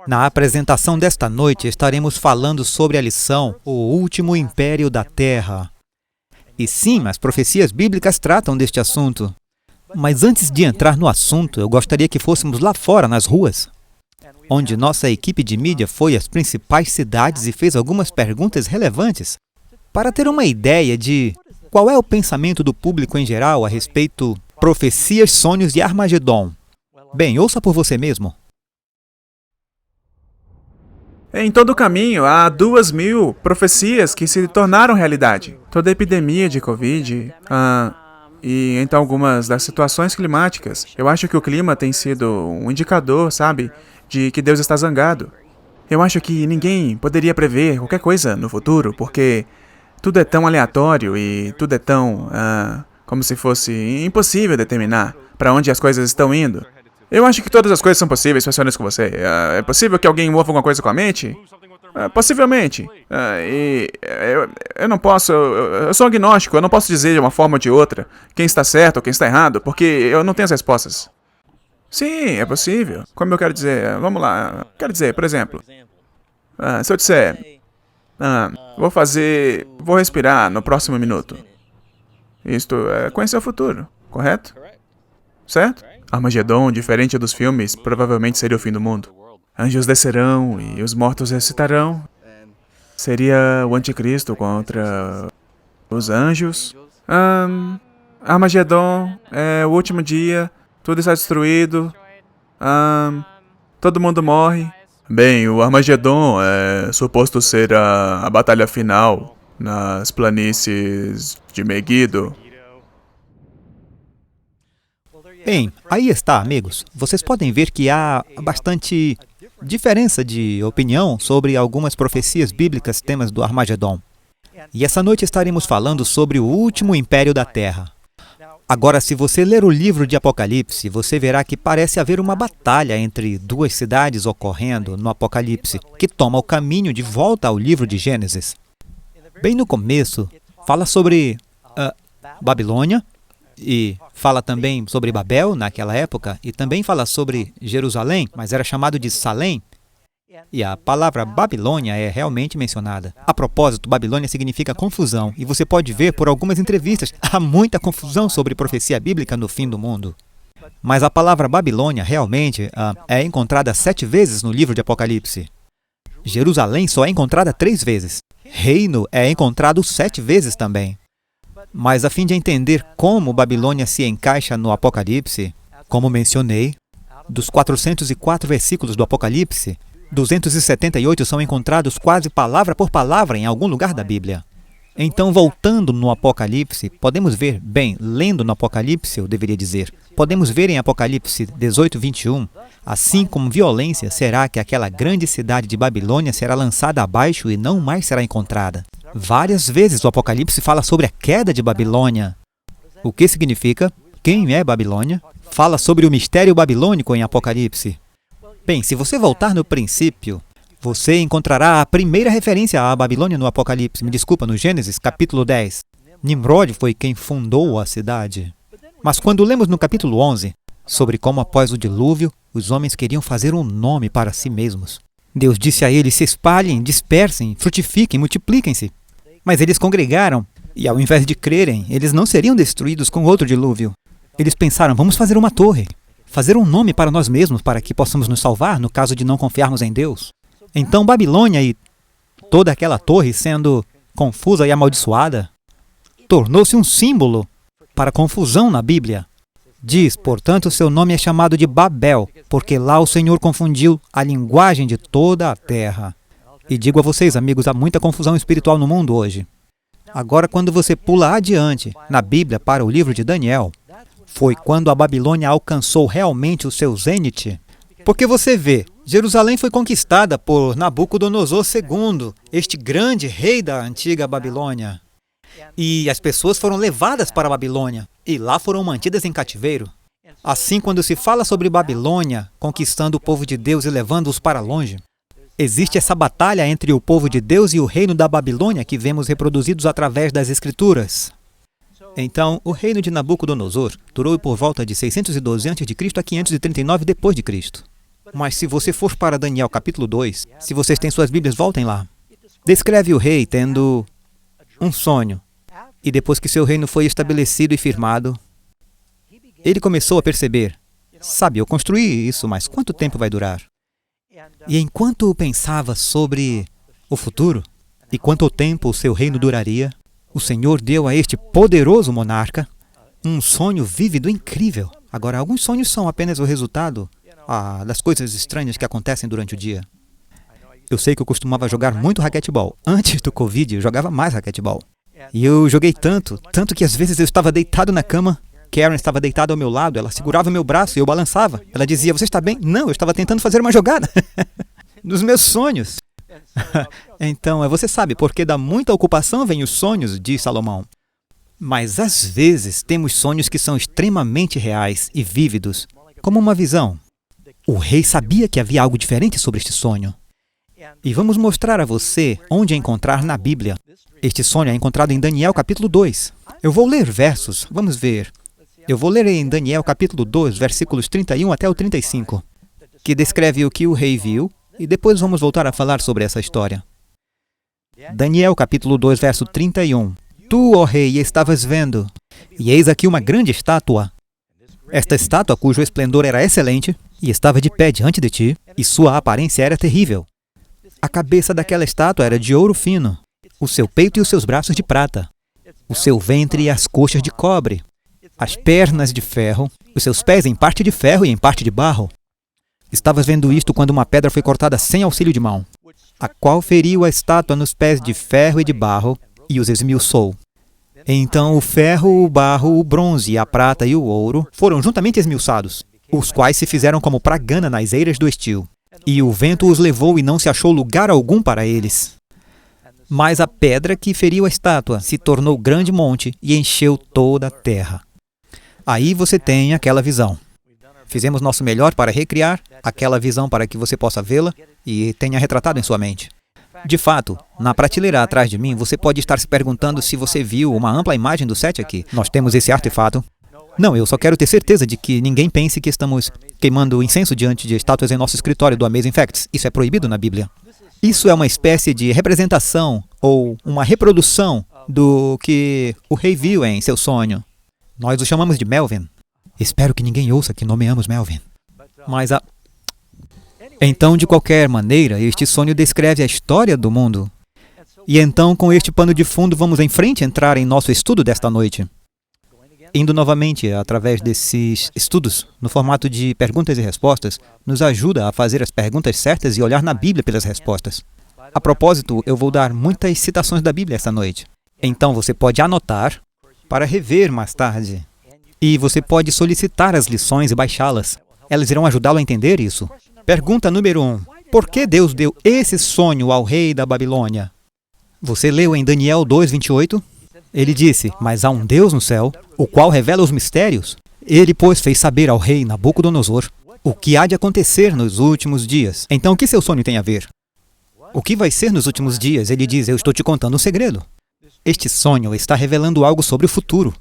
Na apresentação desta noite, estaremos falando sobre a lição O Último Império da Terra. E sim, as profecias bíblicas tratam deste assunto. Mas antes de entrar no assunto, eu gostaria que fôssemos lá fora, nas ruas, onde nossa equipe de mídia foi às principais cidades e fez algumas perguntas relevantes, para ter uma ideia de qual é o pensamento do público em geral a respeito profecias, sonhos de Armagedon. Bem, ouça por você mesmo. Em todo o caminho, há 2.000 profecias que se tornaram realidade. Toda a epidemia de Covid, e então algumas das situações climáticas. Eu acho que o clima tem sido um indicador, sabe, de que Deus está zangado. Eu acho que ninguém poderia prever qualquer coisa no futuro, porque tudo é tão aleatório e tudo é tão, como se fosse impossível determinar para onde as coisas estão indo. Eu acho que todas as coisas são possíveis, para ser honesto com você. É possível que alguém mova alguma coisa com a mente? Possivelmente. Eu não posso... Eu sou agnóstico, eu não posso dizer de uma forma ou de outra quem está certo ou quem está errado, porque eu não tenho as respostas. Sim, é possível. Como eu quero dizer? Vamos lá. Quero dizer, por exemplo, se eu disser... Vou respirar no próximo minuto. Isto é conhecer o futuro, correto? Certo? Armagedon, diferente dos filmes, provavelmente seria o fim do mundo. Anjos descerão e os mortos ressuscitarão. Seria o anticristo contra os anjos. Armagedon é o último dia, tudo está destruído. Todo mundo morre. Bem, o Armagedon é suposto ser a batalha final nas planícies de Megiddo. Bem, aí está, amigos. Vocês podem ver que há bastante diferença de opinião sobre algumas profecias bíblicas, temas do Armagedon. E essa noite estaremos falando sobre o último império da Terra. Agora, se você ler o livro de Apocalipse, você verá que parece haver uma batalha entre duas cidades ocorrendo no Apocalipse, que toma o caminho de volta ao livro de Gênesis. Bem no começo, fala sobre Babilônia, e fala também sobre Babel, naquela época, e também fala sobre Jerusalém, mas era chamado de Salém. E a palavra Babilônia é realmente mencionada. A propósito, Babilônia significa confusão, e você pode ver por algumas entrevistas, há muita confusão sobre profecia bíblica no fim do mundo. Mas a palavra Babilônia realmente é encontrada 7 vezes no livro de Apocalipse. Jerusalém só é encontrada 3 vezes. Reino é encontrado 7 vezes também. Mas a fim de entender como Babilônia se encaixa no Apocalipse, como mencionei, dos 404 versículos do Apocalipse, 278 são encontrados quase palavra por palavra em algum lugar da Bíblia. Então, voltando no Apocalipse, podemos ver, lendo no Apocalipse, eu deveria dizer, podemos ver em Apocalipse 18, 21, assim como violência será que aquela grande cidade de Babilônia será lançada abaixo e não mais será encontrada. Várias vezes o Apocalipse fala sobre a queda de Babilônia. O que significa? Quem é Babilônia? Fala sobre o mistério babilônico em Apocalipse. Bem, se você voltar no princípio, você encontrará a primeira referência à Babilônia no Apocalipse, no Gênesis, capítulo 10. Nimrod foi quem fundou a cidade. Mas quando lemos no capítulo 11, sobre como após o dilúvio, os homens queriam fazer um nome para si mesmos. Deus disse a eles: se espalhem, dispersem, frutifiquem, multipliquem-se. Mas eles congregaram, e ao invés de crerem, eles não seriam destruídos com outro dilúvio. Eles pensaram: vamos fazer uma torre, fazer um nome para nós mesmos, para que possamos nos salvar no caso de não confiarmos em Deus. Então Babilônia e toda aquela torre, sendo confusa e amaldiçoada, tornou-se um símbolo para confusão na Bíblia. Diz, portanto, seu nome é chamado de Babel, porque lá o Senhor confundiu a linguagem de toda a terra. E digo a vocês, amigos, há muita confusão espiritual no mundo hoje. Agora, quando você pula adiante na Bíblia para o livro de Daniel, foi quando a Babilônia alcançou realmente o seu zênite. Porque você vê, Jerusalém foi conquistada por Nabucodonosor II, este grande rei da antiga Babilônia. E as pessoas foram levadas para a Babilônia, e lá foram mantidas em cativeiro. Assim, quando se fala sobre Babilônia, conquistando o povo de Deus e levando-os para longe, existe essa batalha entre o povo de Deus e o reino da Babilônia que vemos reproduzidos através das Escrituras. Então, o reino de Nabucodonosor durou por volta de 612 a.C. a 539 d.C. Mas se você for para Daniel capítulo 2, se vocês têm suas Bíblias, voltem lá. Descreve o rei tendo um sonho. E depois que seu reino foi estabelecido e firmado, ele começou a perceber, sabe, eu construí isso, mas quanto tempo vai durar? E enquanto pensava sobre o futuro e quanto tempo o seu reino duraria, o Senhor deu a este poderoso monarca um sonho vívido incrível. Agora, alguns sonhos são apenas o resultado das coisas estranhas que acontecem durante o dia. Eu sei que eu costumava jogar muito raquetebol. Antes do Covid, eu jogava mais raquetebol. E eu joguei tanto que às vezes eu estava deitado na cama, Karen estava deitada ao meu lado, ela segurava meu braço e eu balançava. Ela dizia, você está bem? Não, eu estava tentando fazer uma jogada. Dos meus sonhos. Então, você sabe, porque da muita ocupação vem os sonhos, diz Salomão. Mas às vezes temos sonhos que são extremamente reais e vívidos, como uma visão. O rei sabia que havia algo diferente sobre este sonho. E vamos mostrar a você onde encontrar na Bíblia. Este sonho é encontrado em Daniel capítulo 2. Eu vou ler versos, vamos ver. Eu vou ler em Daniel capítulo 2, versículos 31 até o 35, que descreve o que o rei viu, e depois vamos voltar a falar sobre essa história. Daniel capítulo 2, verso 31. Tu, ó rei, estavas vendo, e eis aqui uma grande estátua. Esta estátua, cujo esplendor era excelente, e estava de pé diante de ti, e sua aparência era terrível. A cabeça daquela estátua era de ouro fino, o seu peito e os seus braços de prata, o seu ventre e as coxas de cobre, as pernas de ferro, os seus pés em parte de ferro e em parte de barro. Estavas vendo isto quando uma pedra foi cortada sem auxílio de mão, a qual feriu a estátua nos pés de ferro e de barro, e os esmiuçou. Então o ferro, o barro, o bronze, a prata e o ouro foram juntamente esmiuçados, os quais se fizeram como pragana nas eiras do estio. E o vento os levou e não se achou lugar algum para eles. Mas a pedra que feriu a estátua se tornou grande monte e encheu toda a terra. Aí você tem aquela visão. Fizemos nosso melhor para recriar aquela visão para que você possa vê-la e tenha retratado em sua mente. De fato, na prateleira atrás de mim, você pode estar se perguntando se você viu uma ampla imagem do set aqui. Nós temos esse artefato. Não, eu só quero ter certeza de que ninguém pense que estamos queimando incenso diante de estátuas em nosso escritório do Amazing Facts. Isso é proibido na Bíblia. Isso é uma espécie de representação ou uma reprodução do que o rei viu em seu sonho. Nós o chamamos de Melvin. Espero que ninguém ouça que nomeamos Melvin. Mas Então, de qualquer maneira, este sonho descreve a história do mundo. E então, com este pano de fundo, vamos em frente entrar em nosso estudo desta noite. Indo novamente através desses estudos, no formato de perguntas e respostas, nos ajuda a fazer as perguntas certas e olhar na Bíblia pelas respostas. A propósito, eu vou dar muitas citações da Bíblia esta noite. Então, você pode anotar para rever mais tarde. E você pode solicitar as lições e baixá-las. Elas irão ajudá-lo a entender isso. Pergunta número 1. Por que Deus deu esse sonho ao rei da Babilônia? Você leu em Daniel 2:28? Ele disse, mas há um Deus no céu, o qual revela os mistérios. Ele, pois, fez saber ao rei Nabucodonosor o que há de acontecer nos últimos dias. Então, o que seu sonho tem a ver? O que vai ser nos últimos dias? Ele diz, eu estou te contando um segredo. Este sonho está revelando algo sobre o futuro.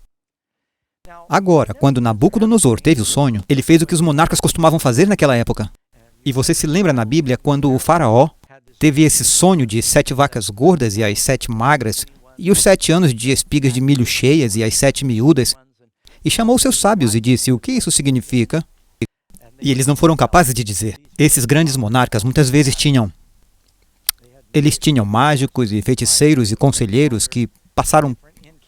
Agora, quando Nabucodonosor teve o sonho, ele fez o que os monarcas costumavam fazer naquela época. E você se lembra na Bíblia quando o faraó teve esse sonho de 7 vacas gordas e as 7 magras, e os 7 anos de espigas de milho cheias e as 7 miúdas, e chamou seus sábios e disse, o que isso significa? E eles não foram capazes de dizer. Esses grandes monarcas muitas vezes tinham mágicos e feiticeiros e conselheiros que passaram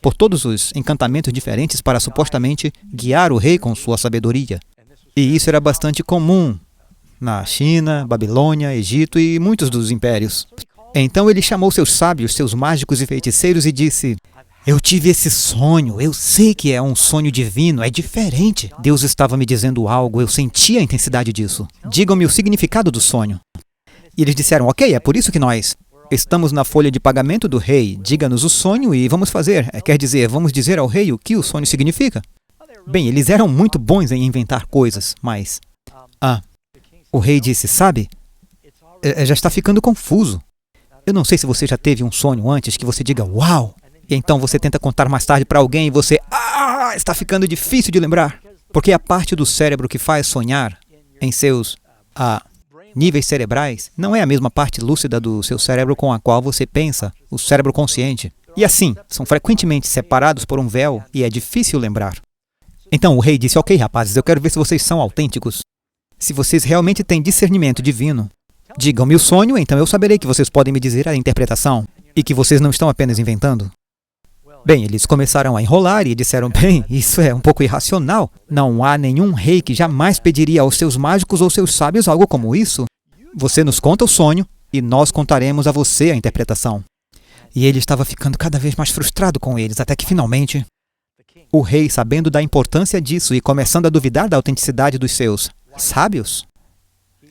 por todos os encantamentos diferentes para supostamente guiar o rei com sua sabedoria. E isso era bastante comum na China, Babilônia, Egito e muitos dos impérios. Então ele chamou seus sábios, seus mágicos e feiticeiros e disse, eu tive esse sonho, eu sei que é um sonho divino, é diferente. Deus estava me dizendo algo, eu senti a intensidade disso. Digam-me o significado do sonho. E eles disseram, ok, é por isso que nós estamos na folha de pagamento do rei. Diga-nos o sonho e vamos fazer. Quer dizer, vamos dizer ao rei o que o sonho significa. Bem, eles eram muito bons em inventar coisas, mas... o rei disse, sabe, já está ficando confuso. Eu não sei se você já teve um sonho antes que você diga, uau! E então você tenta contar mais tarde para alguém e você, está ficando difícil de lembrar. Porque a parte do cérebro que faz sonhar em seus níveis cerebrais não é a mesma parte lúcida do seu cérebro com a qual você pensa, o cérebro consciente. E assim, são frequentemente separados por um véu e é difícil lembrar. Então o rei disse, ok, rapazes, eu quero ver se vocês são autênticos. Se vocês realmente têm discernimento divino, digam-me o sonho, então eu saberei que vocês podem me dizer a interpretação e que vocês não estão apenas inventando. Bem, eles começaram a enrolar e disseram, bem, isso é um pouco irracional. Não há nenhum rei que jamais pediria aos seus mágicos ou seus sábios algo como isso. Você nos conta o sonho e nós contaremos a você a interpretação. E ele estava ficando cada vez mais frustrado com eles, até que finalmente, o rei, sabendo da importância disso e começando a duvidar da autenticidade dos seus sábios,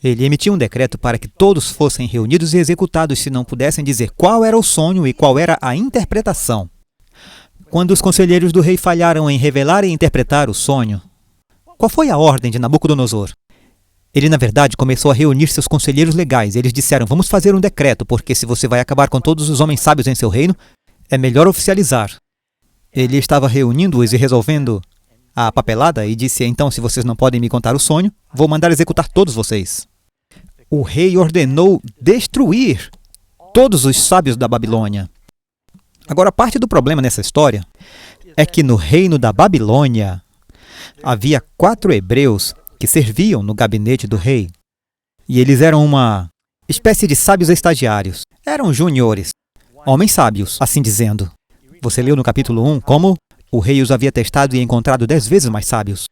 ele emitiu um decreto para que todos fossem reunidos e executados se não pudessem dizer qual era o sonho e qual era a interpretação. Quando os conselheiros do rei falharam em revelar e interpretar o sonho, qual foi a ordem de Nabucodonosor? Ele, na verdade, começou a reunir seus conselheiros legais. Eles disseram, vamos fazer um decreto, porque se você vai acabar com todos os homens sábios em seu reino, é melhor oficializar. Ele estava reunindo-os e resolvendo a papelada e disse, então, se vocês não podem me contar o sonho, vou mandar executar todos vocês. O rei ordenou destruir todos os sábios da Babilônia. Agora, parte do problema nessa história é que no reino da Babilônia havia 4 hebreus que serviam no gabinete do rei. E eles eram uma espécie de sábios estagiários. Eram juniores, homens sábios, assim dizendo. Você leu no capítulo 1 como o rei os havia testado e encontrado 10 vezes mais sábios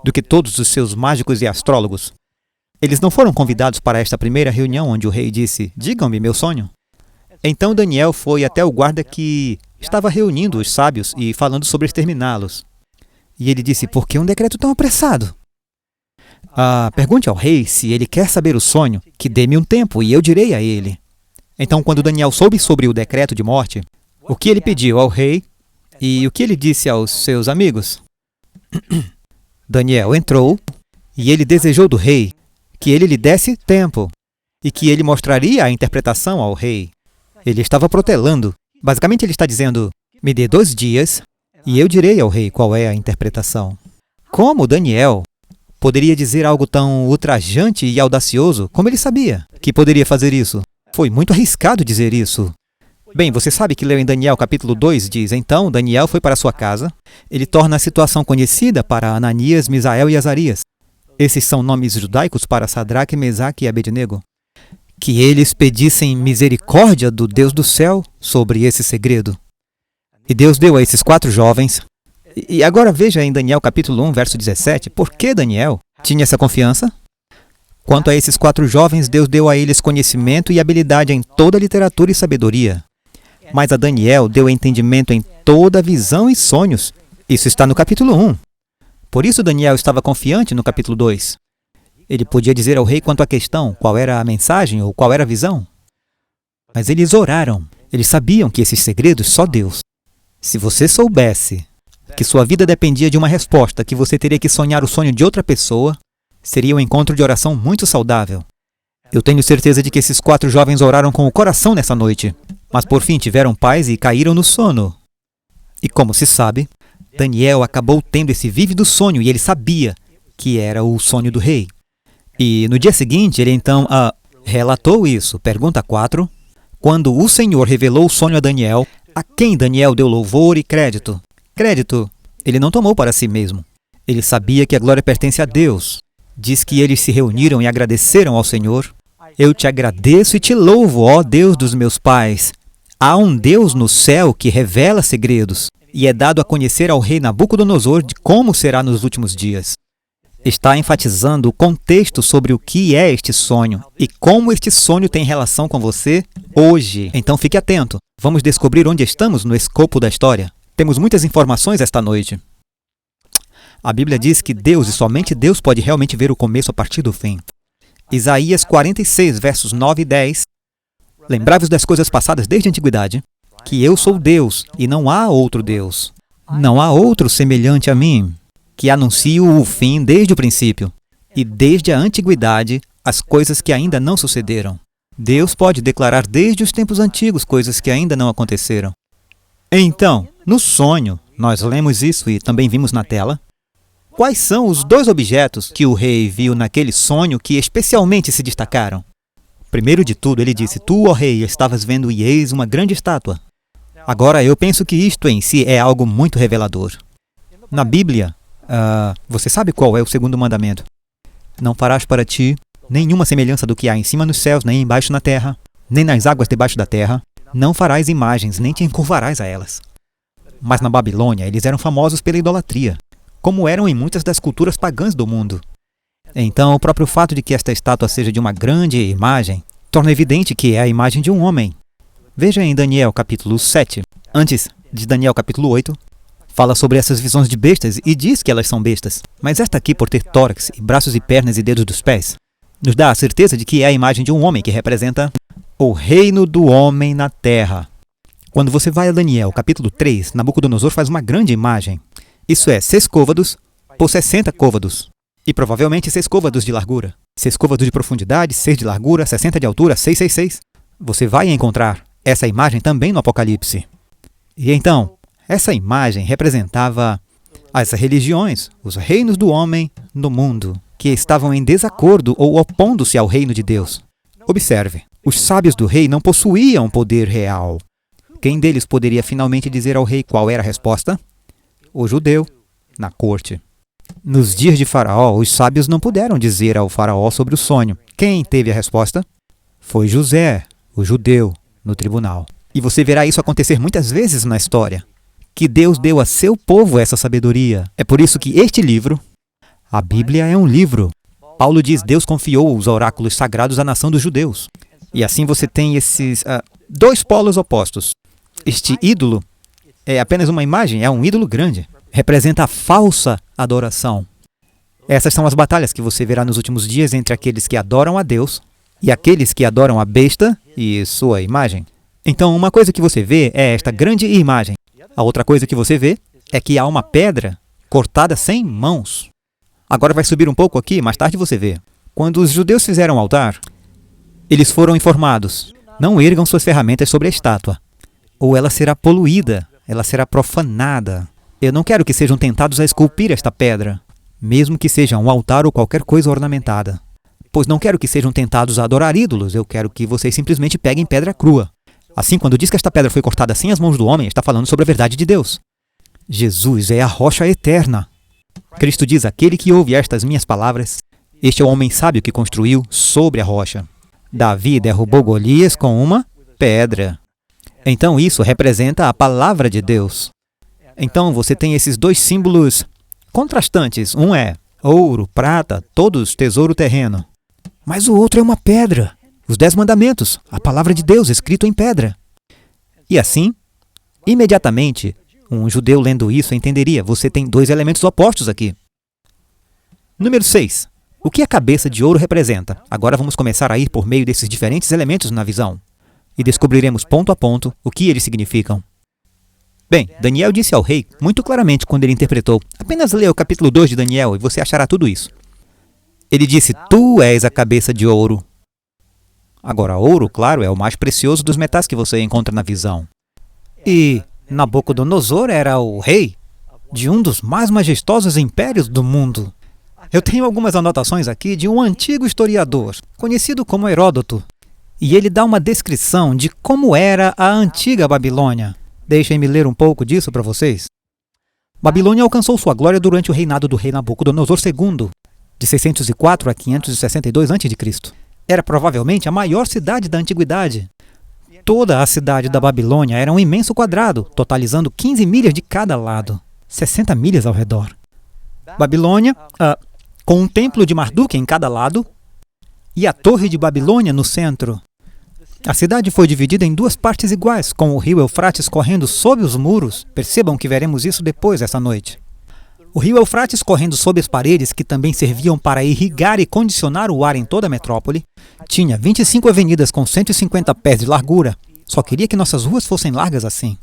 do que todos os seus mágicos e astrólogos. Eles não foram convidados para esta primeira reunião onde o rei disse, digam-me meu sonho. Então Daniel foi até o guarda que estava reunindo os sábios e falando sobre exterminá-los. E ele disse, por que um decreto tão apressado? Pergunte ao rei se ele quer saber o sonho, que dê-me um tempo e eu direi a ele. Então, quando Daniel soube sobre o decreto de morte, o que ele pediu ao rei e o que ele disse aos seus amigos? Daniel entrou e ele desejou do rei que ele lhe desse tempo e que ele mostraria a interpretação ao rei. Ele estava protelando. Basicamente, ele está dizendo, me dê 2 dias e eu direi ao rei qual é a interpretação. Como Daniel poderia dizer algo tão ultrajante e audacioso? Como ele sabia que poderia fazer isso? Foi muito arriscado dizer isso. Bem, você sabe que leu em Daniel capítulo 2, diz, então Daniel foi para sua casa. Ele torna a situação conhecida para Ananias, Misael e Azarias. Esses são nomes judaicos para Sadraque, Mesaque e Abednego. Que eles pedissem misericórdia do Deus do céu sobre esse segredo. E Deus deu a esses 4 jovens. E agora veja em Daniel capítulo 1, verso 17, por que Daniel tinha essa confiança? Quanto a esses 4 jovens, Deus deu a eles conhecimento e habilidade em toda literatura e sabedoria. Mas a Daniel deu entendimento em toda visão e sonhos. Isso está no capítulo 1. Por isso Daniel estava confiante no capítulo 2. Ele podia dizer ao rei quanto à questão, qual era a mensagem ou qual era a visão. Mas eles oraram. Eles sabiam que esses segredos só Deus. Se você soubesse que sua vida dependia de uma resposta, que você teria que sonhar o sonho de outra pessoa, seria um encontro de oração muito saudável. Eu tenho certeza de que esses 4 jovens oraram com o coração nessa noite, mas por fim tiveram paz e caíram no sono. E como se sabe, Daniel acabou tendo esse vívido sonho e ele sabia que era o sonho do rei. E no dia seguinte, ele então relatou isso. Pergunta 4. Quando o Senhor revelou o sonho a Daniel, a quem Daniel deu louvor e crédito? Crédito, ele não tomou para si mesmo. Ele sabia que a glória pertence a Deus. Diz que eles se reuniram e agradeceram ao Senhor. Eu te agradeço e te louvo, ó Deus dos meus pais. Há um Deus no céu que revela segredos e é dado a conhecer ao rei Nabucodonosor de como será nos últimos dias. Está enfatizando o contexto sobre o que é este sonho e como este sonho tem relação com você hoje. Então fique atento. Vamos descobrir onde estamos no escopo da história. Temos muitas informações esta noite. A Bíblia diz que Deus e somente Deus pode realmente ver o começo a partir do fim. Isaías 46, versos 9 e 10. Lembrai-vos das coisas passadas desde a antiguidade, que eu sou Deus e não há outro Deus. Não há outro semelhante a mim, que anuncio o fim desde o princípio, e desde a antiguidade as coisas que ainda não sucederam. Deus pode declarar desde os tempos antigos coisas que ainda não aconteceram. Então, no sonho, nós lemos isso e também vimos na tela. Quais são os 2 objetos que o rei viu naquele sonho que especialmente se destacaram? Primeiro de tudo, ele disse: Tu, ó rei, estavas vendo e eis uma grande estátua. Agora, eu penso que isto em si é algo muito revelador. Na Bíblia, você sabe qual é o 2º mandamento? Não farás para ti nenhuma semelhança do que há em cima nos céus, nem embaixo na terra, nem nas águas debaixo da terra. Não farás imagens, nem te encurvarás a elas. Mas na Babilônia, eles eram famosos pela idolatria, como eram em muitas das culturas pagãs do mundo. Então, o próprio fato de que esta estátua seja de uma grande imagem, torna evidente que é a imagem de um homem. Veja em Daniel capítulo 7, antes de Daniel capítulo 8, fala sobre essas visões de bestas e diz que elas são bestas. Mas esta aqui, por ter tórax, e braços e pernas e dedos dos pés, nos dá a certeza de que é a imagem de um homem que representa o reino do homem na terra. Quando você vai a Daniel capítulo 3, Nabucodonosor faz uma grande imagem. Isso é 6 côvados por 60 côvados. E provavelmente 6 côvados de largura. 6 côvados de profundidade, 6 de largura, 60 de altura, 666. Você vai encontrar essa imagem também no Apocalipse. E então, essa imagem representava as religiões, os reinos do homem no mundo, que estavam em desacordo ou opondo-se ao reino de Deus. Observe, os sábios do rei não possuíam poder real. Quem deles poderia finalmente dizer ao rei qual era a resposta? O judeu, na corte. Nos dias de Faraó, os sábios não puderam dizer ao faraó sobre o sonho. Quem teve a resposta? Foi José, o judeu, no tribunal. E você verá isso acontecer muitas vezes na história, que Deus deu a seu povo essa sabedoria. É por isso que este livro, a Bíblia, é um livro. Paulo diz: Deus confiou os oráculos sagrados à nação dos judeus. E assim você tem esses 2 polos opostos. Este ídolo é apenas uma imagem, é um ídolo grande. Representa a falsa adoração. Essas são as batalhas que você verá nos últimos dias entre aqueles que adoram a Deus e aqueles que adoram a besta e sua imagem. Então, uma coisa que você vê é esta grande imagem. A outra coisa que você vê é que há uma pedra cortada sem mãos. Agora vai subir um pouco aqui, mais tarde você vê. Quando os judeus fizeram o altar, eles foram informados: não ergam suas ferramentas sobre a estátua, ou ela será poluída, ela será profanada. Eu não quero que sejam tentados a esculpir esta pedra, mesmo que seja um altar ou qualquer coisa ornamentada. Pois não quero que sejam tentados a adorar ídolos, eu quero que vocês simplesmente peguem pedra crua. Assim, quando diz que esta pedra foi cortada sem as mãos do homem, está falando sobre a verdade de Deus. Jesus é a rocha eterna. Cristo diz: aquele que ouve estas minhas palavras, este é o homem sábio que construiu sobre a rocha. Davi derrubou Golias com uma pedra. Então isso representa a palavra de Deus. Então você tem esses 2 símbolos contrastantes. Um é ouro, prata, todos tesouro terreno. Mas o outro é uma pedra. Os 10 mandamentos, a palavra de Deus escrito em pedra. E assim, imediatamente, um judeu lendo isso entenderia: você tem 2 elementos opostos aqui. Número 6. O que a cabeça de ouro representa? Agora vamos começar a ir por meio desses diferentes elementos na visão. E descobriremos ponto a ponto o que eles significam. Bem, Daniel disse ao rei muito claramente quando ele interpretou. Apenas leia o capítulo 2 de Daniel e você achará tudo isso. Ele disse: tu és a cabeça de ouro. Agora, ouro, claro, é o mais precioso dos metais que você encontra na visão. E Nabucodonosor era o rei de um dos mais majestosos impérios do mundo. Eu tenho algumas anotações aqui de um antigo historiador, conhecido como Heródoto. E ele dá uma descrição de como era a antiga Babilônia. Deixem-me ler um pouco disso para vocês. Babilônia alcançou sua glória durante o reinado do rei Nabucodonosor II, de 604 a 562 a.C. Era provavelmente a maior cidade da antiguidade. Toda a cidade da Babilônia era um imenso quadrado, totalizando 15 milhas de cada lado, 60 milhas ao redor. Babilônia, com um templo de Marduk em cada lado, e a Torre de Babilônia no centro. A cidade foi dividida em 2 partes iguais, com o rio Eufrates correndo sob os muros. Percebam que veremos isso depois essa noite. O rio Eufrates correndo sob as paredes, que também serviam para irrigar e condicionar o ar em toda a metrópole, tinha 25 avenidas com 150 pés de largura. Só queria que nossas ruas fossem largas assim,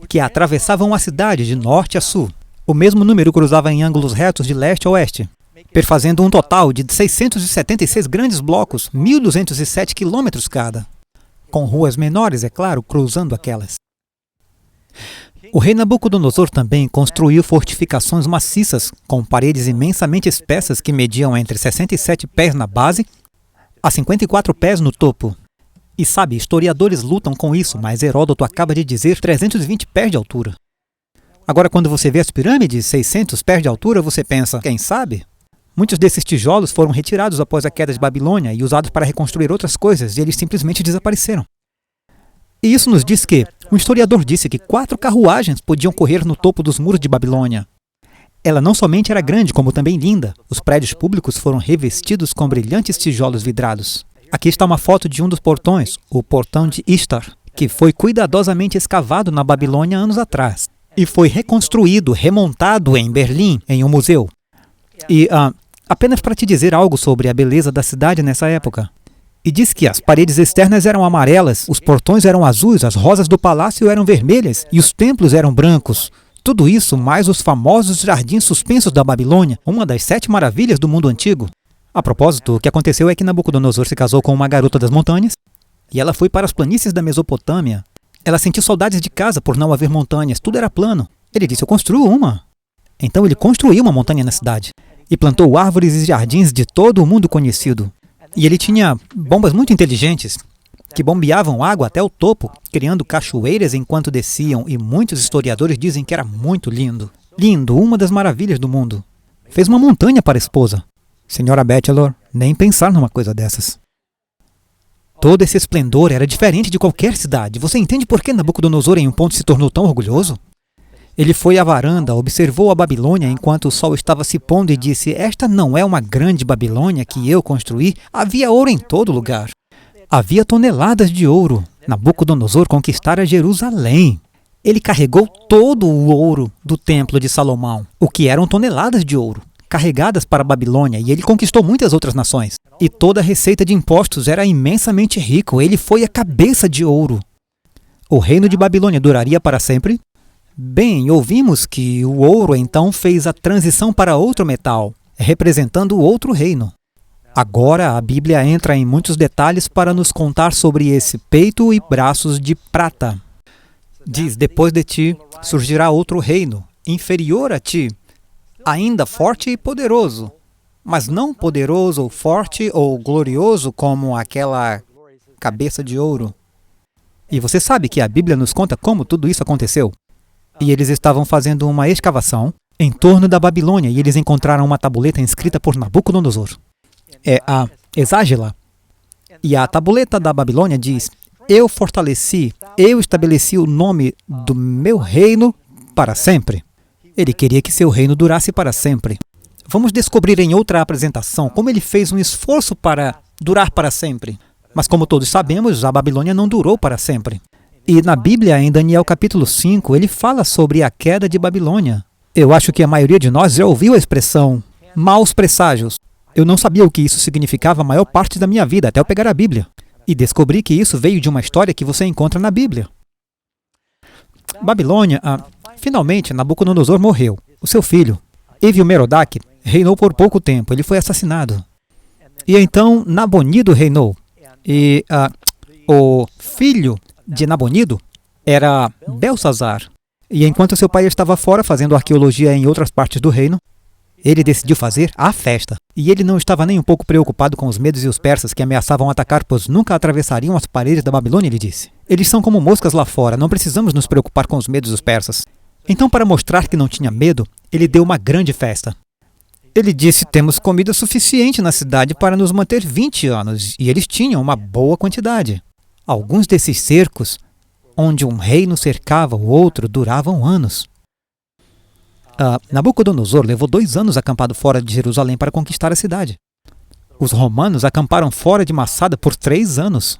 que atravessavam a cidade de norte a sul. O mesmo número cruzava em ângulos retos de leste a oeste, perfazendo um total de 676 grandes blocos, 1.207 quilômetros cada. Com ruas menores, é claro, cruzando aquelas. O rei Nabucodonosor também construiu fortificações maciças, com paredes imensamente espessas que mediam entre 67 pés na base a 54 pés no topo. E sabe, historiadores lutam com isso, mas Heródoto acaba de dizer 320 pés de altura. Agora, quando você vê as pirâmides, 600 pés de altura, você pensa, quem sabe? Muitos desses tijolos foram retirados após a queda de Babilônia e usados para reconstruir outras coisas, e eles simplesmente desapareceram. E isso nos diz que um historiador disse que 4 carruagens podiam correr no topo dos muros de Babilônia. Ela não somente era grande, como também linda. Os prédios públicos foram revestidos com brilhantes tijolos vidrados. Aqui está uma foto de um dos portões, o portão de Ishtar, que foi cuidadosamente escavado na Babilônia anos atrás e foi reconstruído, remontado em Berlim, em um museu. E apenas para te dizer algo sobre a beleza da cidade nessa época. E diz que as paredes externas eram amarelas, os portões eram azuis, as rosas do palácio eram vermelhas e os templos eram brancos. Tudo isso mais os famosos jardins suspensos da Babilônia, uma das 7 maravilhas do mundo antigo. A propósito, o que aconteceu é que Nabucodonosor se casou com uma garota das montanhas e ela foi para as planícies da Mesopotâmia. Ela sentiu saudades de casa por não haver montanhas, tudo era plano. Ele disse, eu construo uma. Então ele construiu uma montanha na cidade e plantou árvores e jardins de todo o mundo conhecido. E ele tinha bombas muito inteligentes que bombeavam água até o topo, criando cachoeiras enquanto desciam, e muitos historiadores dizem que era muito lindo. Lindo, uma das maravilhas do mundo. Fez uma montanha para a esposa. Senhora Bachelor, nem pensar numa coisa dessas. Todo esse esplendor era diferente de qualquer cidade. Você entende por que Nabucodonosor em um ponto se tornou tão orgulhoso? Ele foi à varanda, observou a Babilônia enquanto o sol estava se pondo e disse, esta não é uma grande Babilônia que eu construí, havia ouro em todo lugar. Havia toneladas de ouro. Nabucodonosor conquistara Jerusalém. Ele carregou todo o ouro do templo de Salomão, o que eram toneladas de ouro, carregadas para a Babilônia, e ele conquistou muitas outras nações. E toda a receita de impostos era imensamente rico, ele foi a cabeça de ouro. O reino de Babilônia duraria para sempre? Bem, ouvimos que o ouro então fez a transição para outro metal, representando o outro reino. Agora a Bíblia entra em muitos detalhes para nos contar sobre esse peito e braços de prata. Diz, depois de ti surgirá outro reino, inferior a ti, ainda forte e poderoso, mas não poderoso, forte ou glorioso como aquela cabeça de ouro. E você sabe que a Bíblia nos conta como tudo isso aconteceu. E eles estavam fazendo uma escavação em torno da Babilônia e eles encontraram uma tabuleta inscrita por Nabucodonosor. É a Exágila. E a tabuleta da Babilônia diz, eu estabeleci o nome do meu reino para sempre. Ele queria que seu reino durasse para sempre. Vamos descobrir em outra apresentação como ele fez um esforço para durar para sempre. Mas como todos sabemos, a Babilônia não durou para sempre. E na Bíblia, em Daniel capítulo 5, ele fala sobre a queda de Babilônia. Eu acho que a maioria de nós já ouviu a expressão maus presságios. Eu não sabia o que isso significava a maior parte da minha vida, até eu pegar a Bíblia. E descobri que isso veio de uma história que você encontra na Bíblia. Babilônia, finalmente, Nabucodonosor morreu. O seu filho, Evil-Merodach, reinou por pouco tempo. Ele foi assassinado. E então Nabonido reinou. E o filho de Nabonido era Belsazar. E enquanto seu pai estava fora fazendo arqueologia em outras partes do reino, ele decidiu fazer a festa. E ele não estava nem um pouco preocupado com os medos e os persas que ameaçavam atacar, pois nunca atravessariam as paredes da Babilônia, ele disse. Eles são como moscas lá fora, não precisamos nos preocupar com os medos dos persas. Então, para mostrar que não tinha medo, ele deu uma grande festa. Ele disse, temos comida suficiente na cidade para nos manter 20 anos, e eles tinham uma boa quantidade. Alguns desses cercos, onde um reino cercava o outro, duravam anos. Nabucodonosor levou 2 anos acampado fora de Jerusalém para conquistar a cidade. Os romanos acamparam fora de Massada por 3 anos.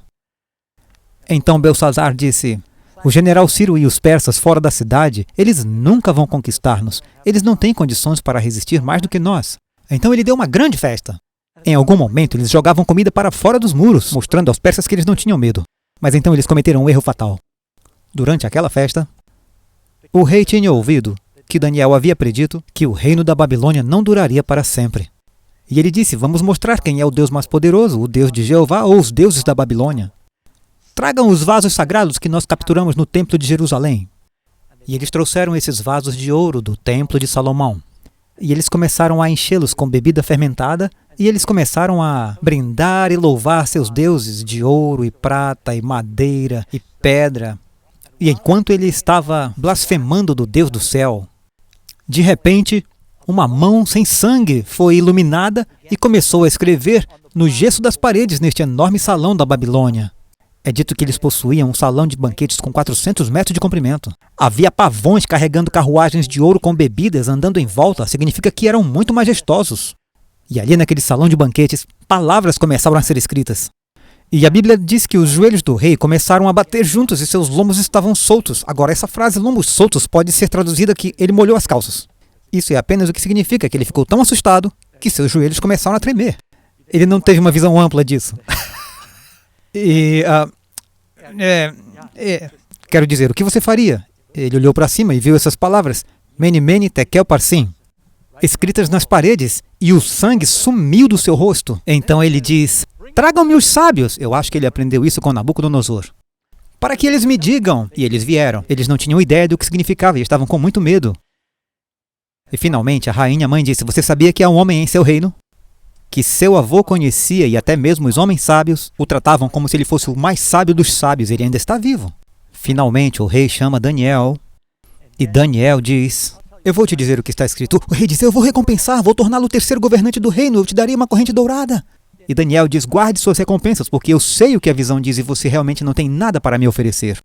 Então Belsazar disse, o general Ciro e os persas fora da cidade, eles nunca vão conquistar-nos. Eles não têm condições para resistir mais do que nós. Então ele deu uma grande festa. Em algum momento, eles jogavam comida para fora dos muros, mostrando aos persas que eles não tinham medo. Mas então eles cometeram um erro fatal. Durante aquela festa, o rei tinha ouvido que Daniel havia predito que o reino da Babilônia não duraria para sempre. E ele disse, vamos mostrar quem é o Deus mais poderoso, o Deus de Jeová ou os deuses da Babilônia. Tragam os vasos sagrados que nós capturamos no templo de Jerusalém. E eles trouxeram esses vasos de ouro do templo de Salomão. E eles começaram a enchê-los com bebida fermentada, e eles começaram a brindar e louvar seus deuses de ouro e prata e madeira e pedra. E enquanto ele estava blasfemando do Deus do céu, de repente, uma mão sem sangue foi iluminada e começou a escrever no gesso das paredes neste enorme salão da Babilônia. É dito que eles possuíam um salão de banquetes com 400 metros de comprimento. Havia pavões carregando carruagens de ouro com bebidas andando em volta, significa que eram muito majestosos. E ali naquele salão de banquetes, palavras começaram a ser escritas. E a Bíblia diz que os joelhos do rei começaram a bater juntos e seus lombos estavam soltos. Agora, essa frase lombos soltos pode ser traduzida que ele molhou as calças. Isso é apenas o que significa que ele ficou tão assustado que seus joelhos começaram a tremer. Ele não teve uma visão ampla disso. Quero dizer, o que você faria? Ele olhou para cima e viu essas palavras, Mene, Mene, Tekel, Parsim, escritas nas paredes, e o sangue sumiu do seu rosto. Então ele diz, tragam-me os sábios. Eu acho que ele aprendeu isso com Nabucodonosor. Para que eles me digam. E eles vieram. Eles não tinham ideia do que significava e estavam com muito medo. E finalmente a rainha mãe disse, você sabia que há um homem em seu reino? Que seu avô conhecia e até mesmo os homens sábios o tratavam como se ele fosse o mais sábio dos sábios. Ele ainda está vivo. Finalmente o rei chama Daniel e Daniel diz, eu vou te dizer o que está escrito. O rei diz, eu vou recompensar, vou torná-lo o terceiro governante do reino, eu te darei uma corrente dourada. E Daniel diz, guarde suas recompensas, porque eu sei o que a visão diz e você realmente não tem nada para me oferecer.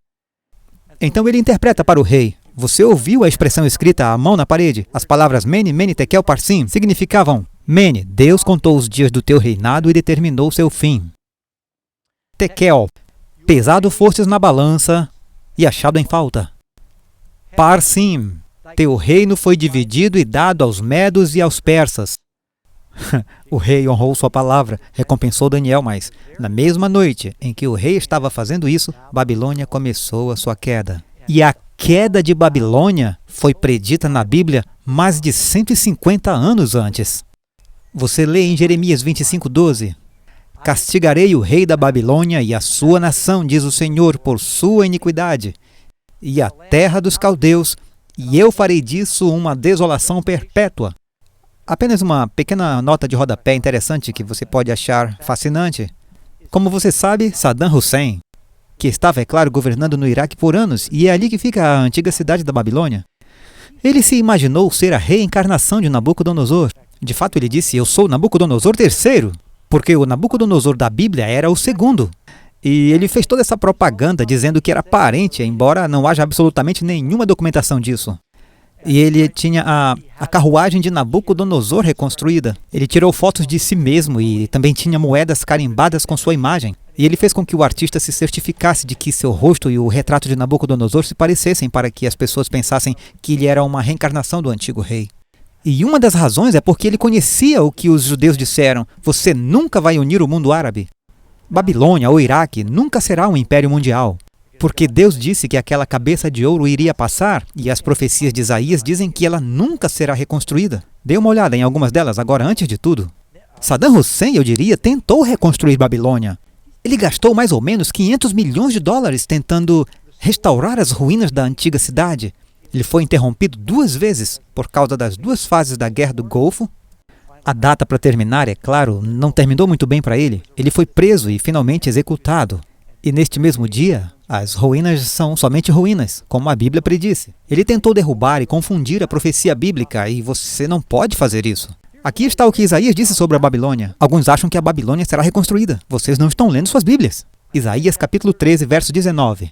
Então ele interpreta para o rei, você ouviu a expressão escrita à mão na parede? As palavras Mene, Mene, Tekel, Parsim significavam, Mene, Deus contou os dias do teu reinado e determinou seu fim. Tekel, pesado fostes na balança e achado em falta. Parsim, teu reino foi dividido e dado aos medos e aos persas. O rei honrou sua palavra, recompensou Daniel, mas na mesma noite em que o rei estava fazendo isso, Babilônia começou a sua queda. E a queda de Babilônia foi predita na Bíblia mais de 150 anos antes. Você lê em Jeremias 25:12. Castigarei o rei da Babilônia e a sua nação, diz o Senhor, por sua iniquidade, e a terra dos caldeus, e eu farei disso uma desolação perpétua. Apenas uma pequena nota de rodapé interessante que você pode achar fascinante. Como você sabe, Saddam Hussein, que estava, é claro, governando no Iraque por anos, e é ali que fica a antiga cidade da Babilônia, ele se imaginou ser a reencarnação de Nabucodonosor. De fato, ele disse, eu sou Nabucodonosor III, porque o Nabucodonosor da Bíblia era o segundo. E ele fez toda essa propaganda dizendo que era parente, embora não haja absolutamente nenhuma documentação disso. E ele tinha a carruagem de Nabucodonosor reconstruída. Ele tirou fotos de si mesmo e também tinha moedas carimbadas com sua imagem. E ele fez com que o artista se certificasse de que seu rosto e o retrato de Nabucodonosor se parecessem para que as pessoas pensassem que ele era uma reencarnação do antigo rei. E uma das razões é porque ele conhecia o que os judeus disseram, você nunca vai unir o mundo árabe. Babilônia ou Iraque nunca será um império mundial. Porque Deus disse que aquela cabeça de ouro iria passar, e as profecias de Isaías dizem que ela nunca será reconstruída. Dê uma olhada em algumas delas agora, antes de tudo. Saddam Hussein, eu diria, tentou reconstruir Babilônia. Ele gastou mais ou menos 500 milhões de dólares tentando restaurar as ruínas da antiga cidade. Ele foi interrompido 2 vezes por causa das 2 fases da Guerra do Golfo. A data para terminar, é claro, não terminou muito bem para ele. Ele foi preso e finalmente executado. E neste mesmo dia, as ruínas são somente ruínas, como a Bíblia predisse. Ele tentou derrubar e confundir a profecia bíblica, e você não pode fazer isso. Aqui está o que Isaías disse sobre a Babilônia. Alguns acham que a Babilônia será reconstruída. Vocês não estão lendo suas Bíblias. Isaías capítulo 13, verso 19.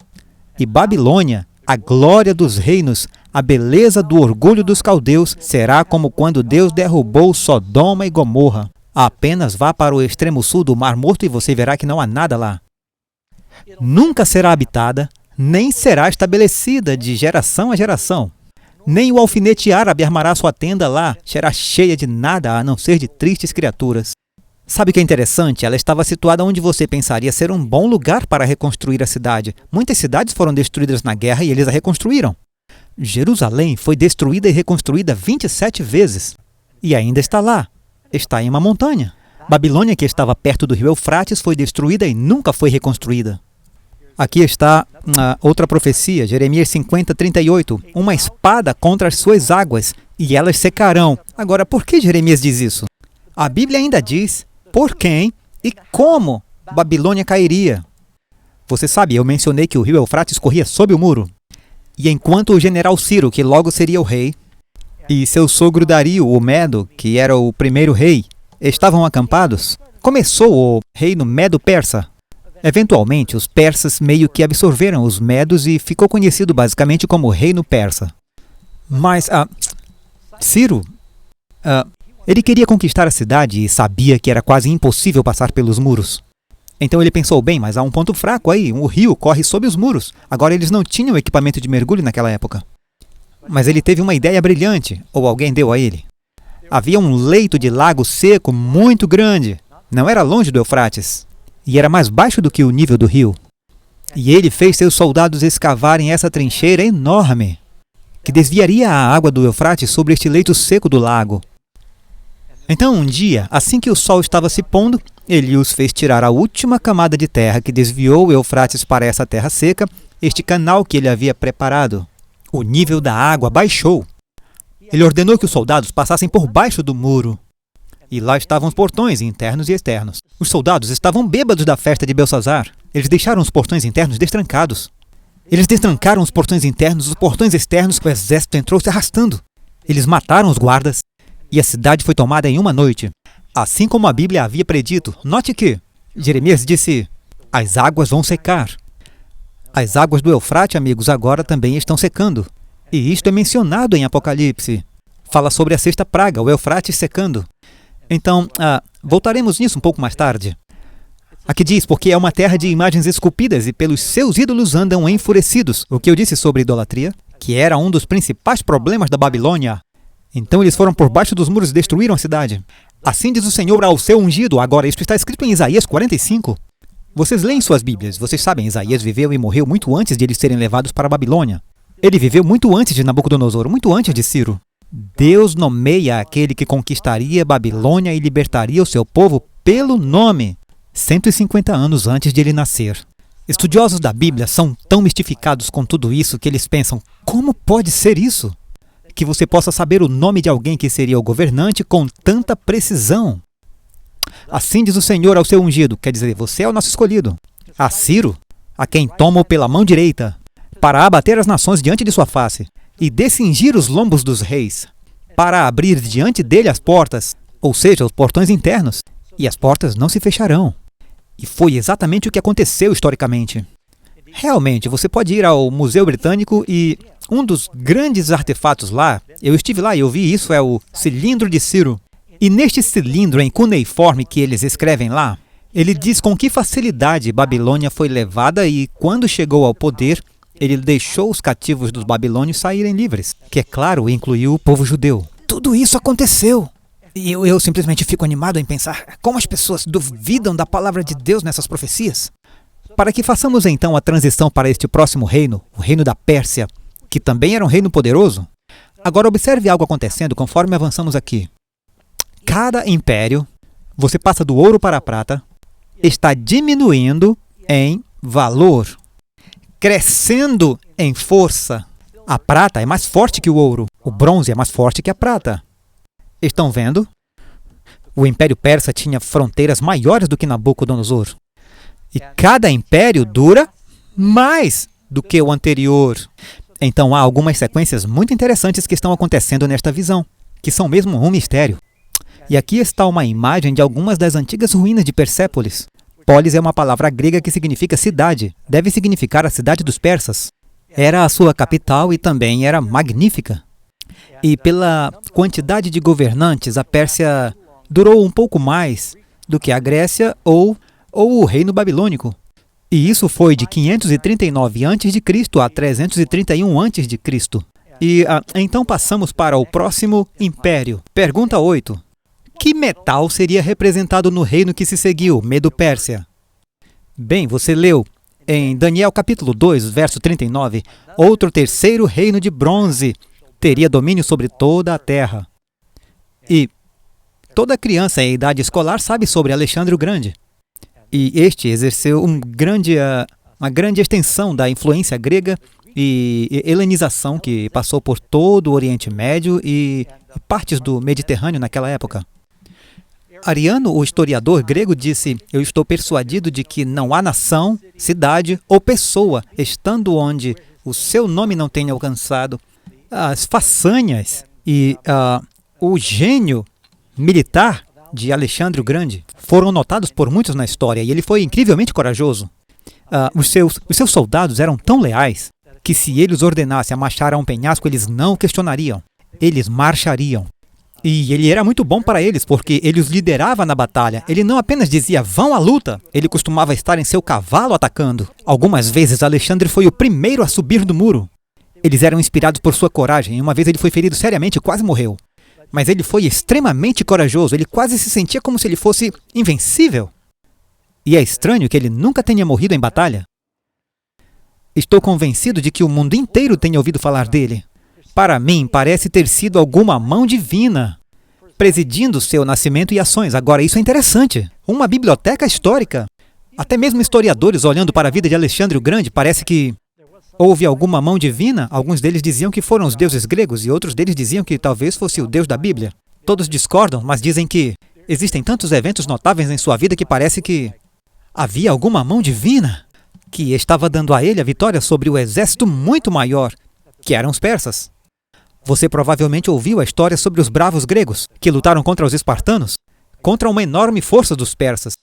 E Babilônia, a glória dos reinos, a beleza do orgulho dos caldeus, será como quando Deus derrubou Sodoma e Gomorra. Apenas vá para o extremo sul do Mar Morto e você verá que não há nada lá. Nunca será habitada, nem será estabelecida de geração a geração. Nem o alfinete árabe armará sua tenda lá, será cheia de nada a não ser de tristes criaturas. Sabe o que é interessante? Ela estava situada onde você pensaria ser um bom lugar para reconstruir a cidade. Muitas cidades foram destruídas na guerra e eles a reconstruíram. Jerusalém foi destruída e reconstruída 27 vezes. E ainda está lá. Está em uma montanha. Babilônia, que estava perto do rio Eufrates, foi destruída e nunca foi reconstruída. Aqui está outra profecia, Jeremias 50:38. Uma espada contra as suas águas, e elas secarão. Agora, por que Jeremias diz isso? A Bíblia ainda diz por quem e como Babilônia cairia. Você sabe, eu mencionei que o rio Eufrates corria sob o muro. E enquanto o general Ciro, que logo seria o rei, e seu sogro Dario, o Medo, que era o primeiro rei, estavam acampados, começou o reino Medo-Persa. Eventualmente, os persas meio que absorveram os medos e ficou conhecido basicamente como Reino Persa. Mas Ciro, ele queria conquistar a cidade e sabia que era quase impossível passar pelos muros. Então ele pensou, bem, mas há um ponto fraco aí, o rio corre sob os muros. Agora eles não tinham equipamento de mergulho naquela época. Mas ele teve uma ideia brilhante, ou alguém deu a ele. Havia um leito de lago seco muito grande, não era longe do Eufrates. E era mais baixo do que o nível do rio. E ele fez seus soldados escavarem essa trincheira enorme, que desviaria a água do Eufrates sobre este leito seco do lago. Então, um dia, assim que o sol estava se pondo, ele os fez tirar a última camada de terra que desviou o Eufrates para essa terra seca, este canal que ele havia preparado. O nível da água baixou. Ele ordenou que os soldados passassem por baixo do muro. E lá estavam os portões internos e externos. Os soldados estavam bêbados da festa de Belsazar. Eles deixaram os portões internos destrancados. Eles destrancaram os portões internos, os portões externos, o exército entrou se arrastando. Eles mataram os guardas e a cidade foi tomada em uma noite. Assim como a Bíblia havia predito. Note que Jeremias disse, as águas vão secar. As águas do Eufrates, amigos, agora também estão secando. E isto é mencionado em Apocalipse. Fala sobre a sexta praga, o Eufrates secando. Então, voltaremos nisso um pouco mais tarde. Aqui diz, porque é uma terra de imagens esculpidas e pelos seus ídolos andam enfurecidos. O que eu disse sobre idolatria, que era um dos principais problemas da Babilônia. Então eles foram por baixo dos muros e destruíram a cidade. Assim diz o Senhor ao seu ungido. Agora, isto está escrito em Isaías 45. Vocês leem suas Bíblias. Vocês sabem, Isaías viveu e morreu muito antes de eles serem levados para a Babilônia. Ele viveu muito antes de Nabucodonosor, muito antes de Ciro. Deus nomeia aquele que conquistaria Babilônia e libertaria o seu povo pelo nome, 150 anos antes de ele nascer. Estudiosos da Bíblia são tão mistificados com tudo isso que eles pensam, como pode ser isso? Que você possa saber o nome de alguém que seria o governante com tanta precisão. Assim diz o Senhor ao seu ungido, quer dizer, você é o nosso escolhido. A Ciro, a quem tomo pela mão direita, para abater as nações diante de sua face, e descingir os lombos dos reis, para abrir diante dele as portas, ou seja, os portões internos, e as portas não se fecharão. E foi exatamente o que aconteceu historicamente. Realmente, você pode ir ao Museu Britânico e um dos grandes artefatos lá, eu estive lá e eu vi isso, é o cilindro de Ciro. E neste cilindro em cuneiforme que eles escrevem lá, ele diz com que facilidade Babilônia foi levada e, quando chegou ao poder, ele deixou os cativos dos babilônios saírem livres, que, é claro, incluiu o povo judeu. Tudo isso aconteceu. E eu simplesmente fico animado em pensar como as pessoas duvidam da palavra de Deus nessas profecias. Para que façamos então a transição para este próximo reino, o reino da Pérsia, que também era um reino poderoso. Agora observe algo acontecendo conforme avançamos aqui. Cada império, você passa do ouro para a prata, está diminuindo em valor, crescendo em força. A prata é mais forte que o ouro, o bronze é mais forte que a prata. Estão vendo? O Império Persa tinha fronteiras maiores do que Nabucodonosor. E cada império dura mais do que o anterior. Então há algumas sequências muito interessantes que estão acontecendo nesta visão, que são mesmo um mistério. E aqui está uma imagem de algumas das antigas ruínas de Persépolis. Polis é uma palavra grega que significa cidade. Deve significar a cidade dos persas. Era a sua capital e também era magnífica. E pela quantidade de governantes, a Pérsia durou um pouco mais do que a Grécia ou o reino babilônico. E isso foi de 539 a.C. a 331 a.C. E então passamos para o próximo império. Pergunta 8. Que metal seria representado no reino que se seguiu, Medo-Pérsia? Bem, você leu em Daniel capítulo 2, verso 39, outro terceiro reino de bronze teria domínio sobre toda a terra. E toda criança em idade escolar sabe sobre Alexandre o Grande. E este exerceu um grande uma grande extensão da influência grega e helenização que passou por todo o Oriente Médio e partes do Mediterrâneo naquela época. Ariano, o historiador grego, disse: eu estou persuadido de que não há nação, cidade ou pessoa, estando onde o seu nome não tenha alcançado. As façanhas e o gênio militar de Alexandre o Grande foram notados por muitos na história, e ele foi incrivelmente corajoso. Os seus soldados eram tão leais que, se ele os ordenasse a marchar a um penhasco, eles não questionariam. Eles marchariam. E ele era muito bom para eles, porque ele os liderava na batalha. Ele não apenas dizia, vão à luta, ele costumava estar em seu cavalo atacando. Algumas vezes, Alexandre foi o primeiro a subir do muro. Eles eram inspirados por sua coragem, e uma vez ele foi ferido seriamente e quase morreu. Mas ele foi extremamente corajoso, ele quase se sentia como se ele fosse invencível. E é estranho que ele nunca tenha morrido em batalha. Estou convencido de que o mundo inteiro tenha ouvido falar dele. Para mim, parece ter sido alguma mão divina presidindo seu nascimento e ações. Agora, isso é interessante. Uma biblioteca histórica. Até mesmo historiadores olhando para a vida de Alexandre o Grande, parece que houve alguma mão divina. Alguns deles diziam que foram os deuses gregos e outros deles diziam que talvez fosse o Deus da Bíblia. Todos discordam, mas dizem que existem tantos eventos notáveis em sua vida que parece que havia alguma mão divina que estava dando a ele a vitória sobre o exército muito maior, que eram os persas. Você provavelmente ouviu a história sobre os bravos gregos, que lutaram contra os espartanos, contra uma enorme força dos persas.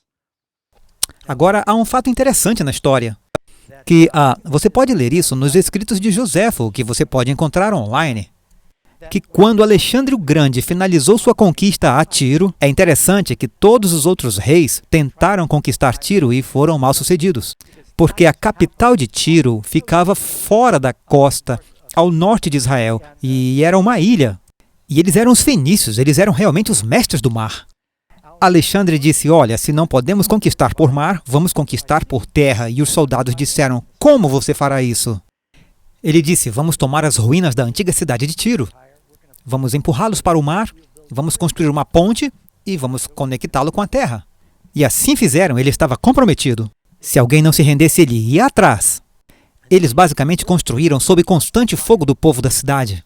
Agora, há um fato interessante na história, que você pode ler isso nos escritos de Joséfo, que você pode encontrar online, que quando Alexandre o Grande finalizou sua conquista a Tiro, é interessante que todos os outros reis tentaram conquistar Tiro e foram mal-sucedidos, porque a capital de Tiro ficava fora da costa, ao norte de Israel, e era uma ilha. E eles eram os fenícios, eles eram realmente os mestres do mar. Alexandre disse, olha, se não podemos conquistar por mar, vamos conquistar por terra. E os soldados disseram, como você fará isso? Ele disse, vamos tomar as ruínas da antiga cidade de Tiro. Vamos empurrá-los para o mar, vamos construir uma ponte e vamos conectá-lo com a terra. E assim fizeram, ele estava comprometido. Se alguém não se rendesse, ele ia atrás. Eles basicamente construíram sob constante fogo do povo da cidade.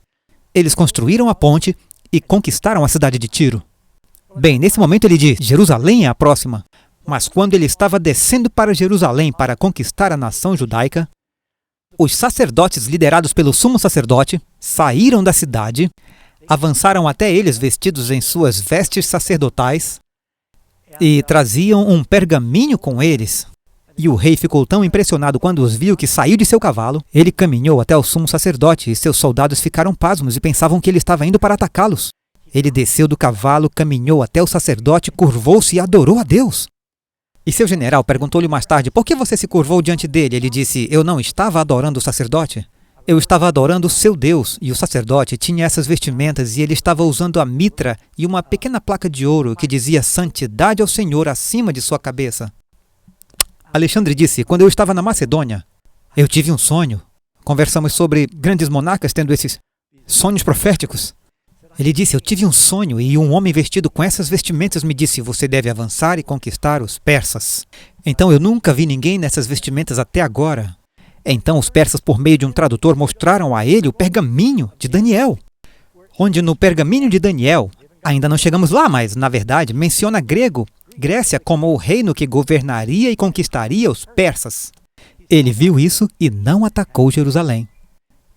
Eles construíram a ponte e conquistaram a cidade de Tiro. Bem, nesse momento ele diz, Jerusalém é a próxima. Mas quando ele estava descendo para Jerusalém para conquistar a nação judaica, os sacerdotes liderados pelo sumo sacerdote saíram da cidade, avançaram até eles vestidos em suas vestes sacerdotais e traziam um pergaminho com eles. E o rei ficou tão impressionado quando os viu que saiu de seu cavalo. Ele caminhou até o sumo sacerdote e seus soldados ficaram pasmos e pensavam que ele estava indo para atacá-los. Ele desceu do cavalo, caminhou até o sacerdote, curvou-se e adorou a Deus. E seu general perguntou-lhe mais tarde, por que você se curvou diante dele? Ele disse, eu não estava adorando o sacerdote. Eu estava adorando o seu Deus. E o sacerdote tinha essas vestimentas e ele estava usando a mitra e uma pequena placa de ouro que dizia santidade ao Senhor acima de sua cabeça. Alexandre disse, quando eu estava na Macedônia, eu tive um sonho. Conversamos sobre grandes monarcas tendo esses sonhos proféticos. Ele disse, eu tive um sonho e um homem vestido com essas vestimentas me disse, você deve avançar e conquistar os persas. Então eu nunca vi ninguém nessas vestimentas até agora. Então os persas, por meio de um tradutor, mostraram a ele o pergaminho de Daniel. Onde no pergaminho de Daniel, ainda não chegamos lá, mas na verdade menciona Grécia como o reino que governaria e conquistaria os persas. Ele viu isso e não atacou Jerusalém.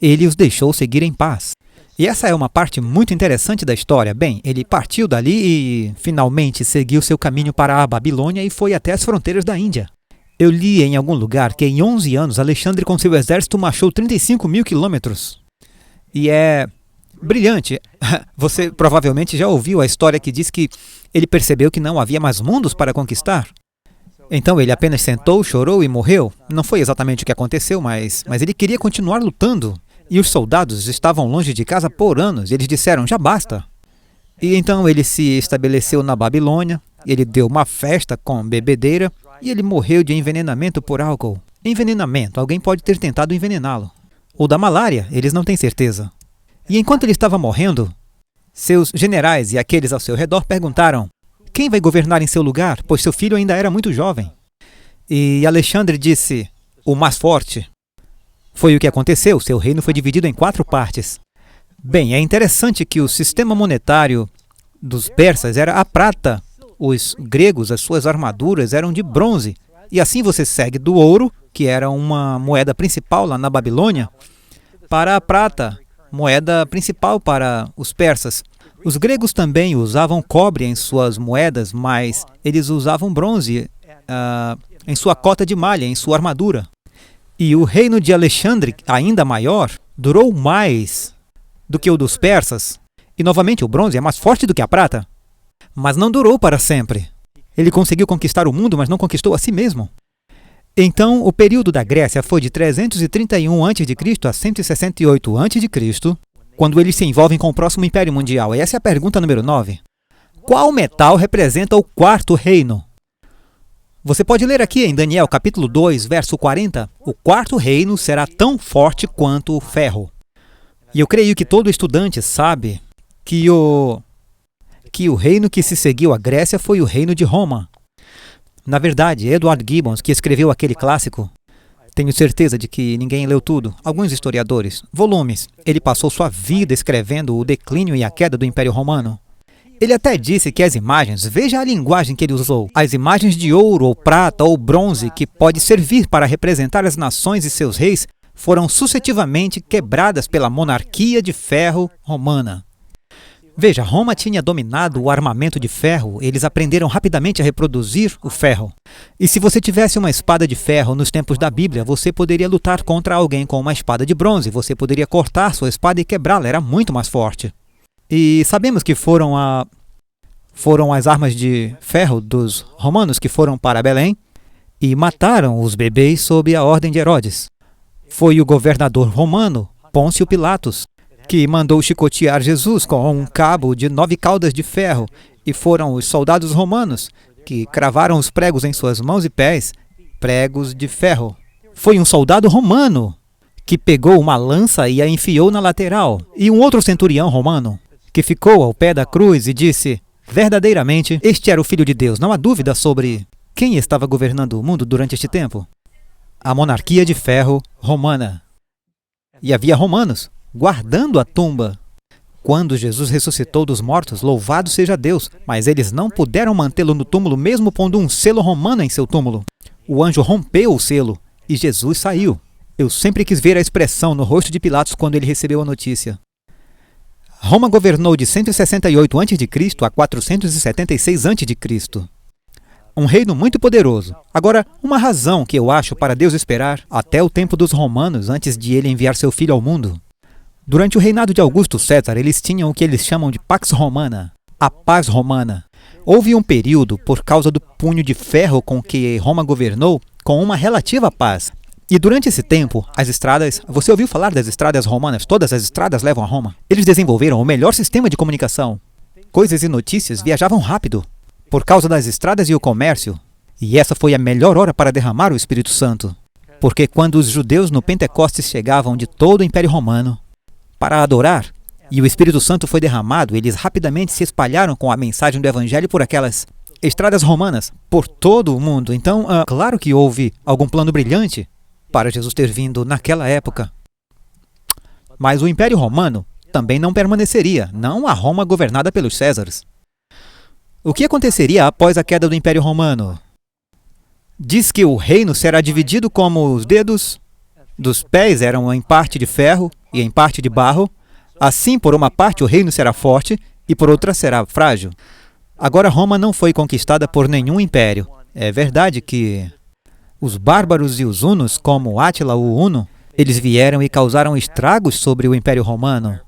Ele os deixou seguir em paz. E essa é uma parte muito interessante da história. Bem, ele partiu dali e finalmente seguiu seu caminho para a Babilônia e foi até as fronteiras da Índia. Eu li em algum lugar que em 11 anos Alexandre com seu exército marchou 35 mil quilômetros. E é brilhante. Você provavelmente já ouviu a história que diz que ele percebeu que não havia mais mundos para conquistar. Então ele apenas sentou, chorou e morreu. Não foi exatamente o que aconteceu, mas ele queria continuar lutando. E os soldados estavam longe de casa por anos. Eles disseram, já basta. E então ele se estabeleceu na Babilônia. Ele deu uma festa com bebedeira e ele morreu de envenenamento por álcool. Envenenamento, alguém pode ter tentado envenená-lo. Ou da malária, eles não têm certeza. E enquanto ele estava morrendo, seus generais e aqueles ao seu redor perguntaram, quem vai governar em seu lugar, pois seu filho ainda era muito jovem? E Alexandre disse, o mais forte. Foi o que aconteceu, seu reino foi dividido em 4 partes. Bem, é interessante que o sistema monetário dos persas era a prata. Os gregos, as suas armaduras eram de bronze. E assim você segue do ouro, que era uma moeda principal lá na Babilônia, para a prata, moeda principal para os persas. Os gregos também usavam cobre em suas moedas, mas eles usavam bronze em sua cota de malha, em sua armadura. E o reino de Alexandre, ainda maior, durou mais do que o dos persas. E novamente o bronze é mais forte do que a prata. Mas não durou para sempre. Ele conseguiu conquistar o mundo, mas não conquistou a si mesmo. Então, o período da Grécia foi de 331 a.C. a 168 a.C., quando eles se envolvem com o próximo Império Mundial. E essa é a pergunta número 9. Qual metal representa o 4º reino? Você pode ler aqui em Daniel, capítulo 2, verso 40. O 4º reino será tão forte quanto o ferro. E eu creio que todo estudante sabe que o reino que se seguiu à Grécia foi o reino de Roma. Na verdade, Edward Gibbon, que escreveu aquele clássico, tenho certeza de que ninguém leu tudo, alguns historiadores, volumes, ele passou sua vida escrevendo o declínio e a queda do Império Romano. Ele até disse que as imagens, veja a linguagem que ele usou, as imagens de ouro ou prata ou bronze que pode servir para representar as nações e seus reis, foram sucessivamente quebradas pela monarquia de ferro romana. Veja, Roma tinha dominado o armamento de ferro, eles aprenderam rapidamente a reproduzir o ferro. E se você tivesse uma espada de ferro nos tempos da Bíblia, você poderia lutar contra alguém com uma espada de bronze, você poderia cortar sua espada e quebrá-la, era muito mais forte. E sabemos que foram as armas de ferro dos romanos que foram para Belém e mataram os bebês sob a ordem de Herodes. Foi o governador romano, Pôncio Pilatos, que mandou chicotear Jesus com um cabo de 9 caudas de ferro, e foram os soldados romanos que cravaram os pregos em suas mãos e pés, pregos de ferro. Foi um soldado romano que pegou uma lança e a enfiou na lateral, e um outro centurião romano que ficou ao pé da cruz e disse: verdadeiramente, este era o Filho de Deus. Não há dúvida sobre quem estava governando o mundo durante este tempo. A monarquia de ferro romana. E havia romanos guardando a tumba. Quando Jesus ressuscitou dos mortos, louvado seja Deus, mas eles não puderam mantê-lo no túmulo, mesmo pondo um selo romano em seu túmulo. O anjo rompeu o selo e Jesus saiu. Eu sempre quis ver a expressão no rosto de Pilatos quando ele recebeu a notícia. Roma governou de 168 a.C. a 476 a.C. Um reino muito poderoso. Agora, uma razão que eu acho para Deus esperar até o tempo dos romanos antes de ele enviar seu filho ao mundo. Durante o reinado de Augusto César, eles tinham o que eles chamam de Pax Romana, a paz romana. Houve um período, por causa do punho de ferro com que Roma governou, com uma relativa paz. E durante esse tempo, as estradas... Você ouviu falar das estradas romanas? Todas as estradas levam a Roma. Eles desenvolveram o melhor sistema de comunicação. Coisas e notícias viajavam rápido, por causa das estradas e o comércio. E essa foi a melhor hora para derramar o Espírito Santo. Porque quando os judeus no Pentecostes chegavam de todo o Império Romano para adorar, e o Espírito Santo foi derramado, eles rapidamente se espalharam com a mensagem do Evangelho por aquelas estradas romanas, por todo o mundo. Então, claro que houve algum plano brilhante para Jesus ter vindo naquela época. Mas o Império Romano também não permaneceria, não a Roma governada pelos Césares. O que aconteceria após a queda do Império Romano? Diz que o reino será dividido como os dedos dos pés eram em parte de ferro e em parte de barro. Assim, por uma parte o reino será forte e por outra será frágil. Agora, Roma não foi conquistada por nenhum império. É verdade que os bárbaros e os hunos, como Átila o Huno, eles vieram e causaram estragos sobre o Império Romano.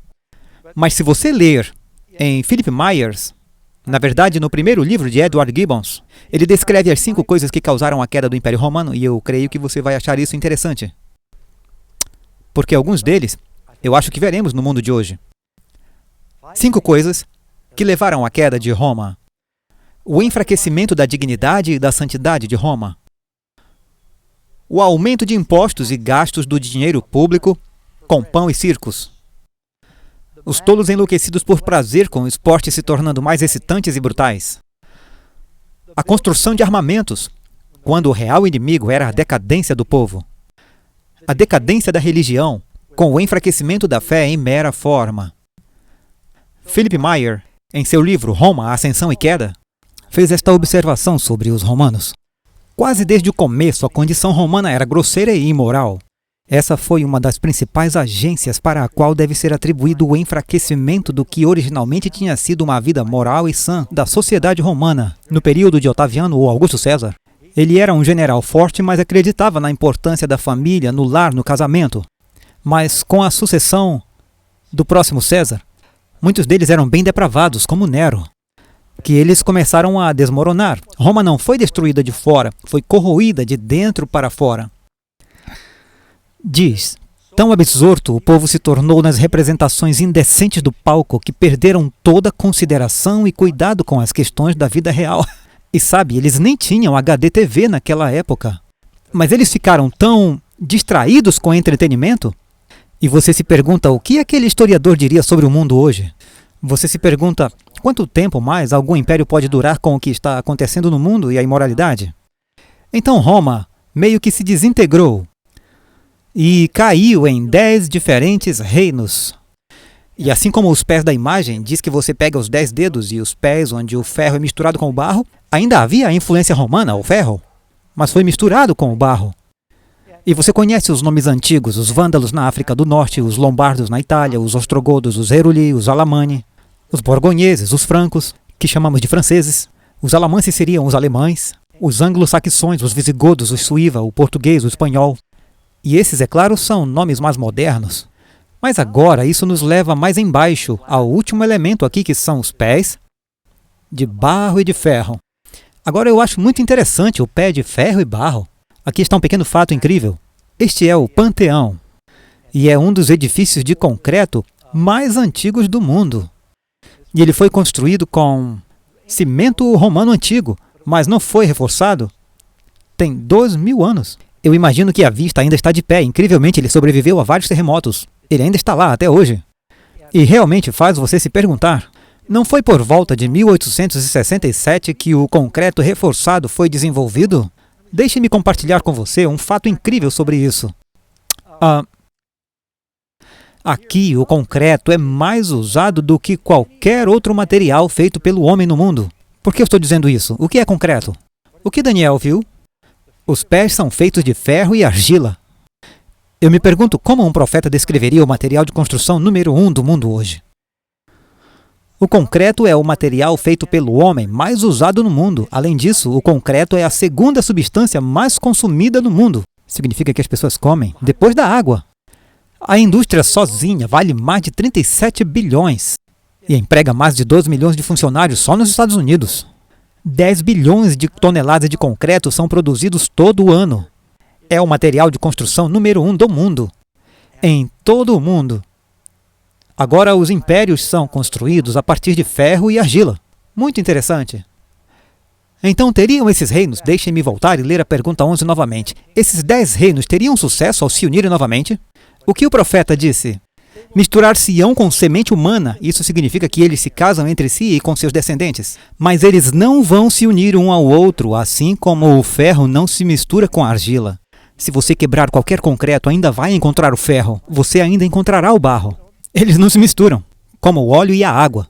Mas se você ler em Philip Myers, na verdade, no primeiro livro de Edward Gibbons, ele descreve as 5 coisas que causaram a queda do Império Romano, e eu creio que você vai achar isso interessante. Porque alguns deles, eu acho que veremos no mundo de hoje. 5 coisas que levaram à queda de Roma. O enfraquecimento da dignidade e da santidade de Roma. O aumento de impostos e gastos do dinheiro público com pão e circos. Os tolos enlouquecidos por prazer, com o esporte se tornando mais excitantes e brutais. A construção de armamentos, quando o real inimigo era a decadência do povo. a decadência da religião, com o enfraquecimento da fé em mera forma. Philip Meyer, em seu livro Roma, Ascensão e Queda, fez esta observação sobre os romanos. Quase desde o começo, a condição romana era grosseira e imoral. Essa foi uma das principais agências para a qual deve ser atribuído o enfraquecimento do que originalmente tinha sido uma vida moral e sã da sociedade romana, no período de Otaviano ou Augusto César. Ele era um general forte, mas acreditava na importância da família, no lar, no casamento. Mas com a sucessão do próximo César, muitos deles eram bem depravados, como Nero, que eles começaram a desmoronar. Roma não foi destruída de fora, foi corroída de dentro para fora. Diz, tão absorto o povo se tornou nas representações indecentes do palco que perderam toda consideração e cuidado com as questões da vida real. E sabe, eles nem tinham HDTV naquela época. Mas eles ficaram tão distraídos com entretenimento. E você se pergunta o que aquele historiador diria sobre o mundo hoje? Você se pergunta quanto tempo mais algum império pode durar com o que está acontecendo no mundo e a imoralidade? Então Roma meio que se desintegrou e caiu em 10 diferentes reinos. E assim como os pés da imagem diz que você pega os 10 dedos e os pés onde o ferro é misturado com o barro, ainda havia a influência romana, o ferro, mas foi misturado com o barro. E você conhece os nomes antigos, os vândalos na África do Norte, os lombardos na Itália, os ostrogodos, os heruli, os alamani, os borgonheses, os francos, que chamamos de franceses, os alamances seriam os alemães, os anglo-saxões, os visigodos, os suíva, o português, o espanhol. E esses, é claro, são nomes mais modernos. Mas agora isso nos leva mais embaixo, ao último elemento aqui, que são os pés de barro e de ferro. Agora eu acho muito interessante o pé de ferro e barro. Aqui está um pequeno fato incrível. Este é o Panteão, e é um dos edifícios de concreto mais antigos do mundo. E ele foi construído com cimento romano antigo, mas não foi reforçado. Tem 2.000 anos. Eu imagino que a vista ainda está de pé. Incrivelmente, ele sobreviveu a vários terremotos. Ele ainda está lá até hoje. E realmente faz você se perguntar, não foi por volta de 1867 que o concreto reforçado foi desenvolvido? Deixe-me compartilhar com você um fato incrível sobre isso. Aqui, o concreto é mais usado do que qualquer outro material feito pelo homem no mundo. Por que eu estou dizendo isso? O que é concreto? O que Daniel viu? Os pés são feitos de ferro e argila. Eu me pergunto como um profeta descreveria o material de construção número 1 do mundo hoje. O concreto é o material feito pelo homem mais usado no mundo. Além disso, o concreto é a segunda substância mais consumida no mundo. Significa que as pessoas comem depois da água. A indústria sozinha vale mais de 37 bilhões e emprega mais de 12 milhões de funcionários só nos Estados Unidos. 10 bilhões de toneladas de concreto são produzidos todo ano. É o material de construção número 1 do mundo. Em todo o mundo. Agora, os impérios são construídos a partir de ferro e argila. Muito interessante. Então, teriam esses reinos? Deixem-me voltar e ler a pergunta 11 novamente. Esses 10 reinos teriam sucesso ao se unirem novamente? O que o profeta disse? Misturar-se-ão com semente humana. Isso significa que eles se casam entre si e com seus descendentes. Mas eles não vão se unir um ao outro, assim como o ferro não se mistura com a argila. Se você quebrar qualquer concreto, ainda vai encontrar o ferro. Você ainda encontrará o barro. Eles não se misturam, como o óleo e a água.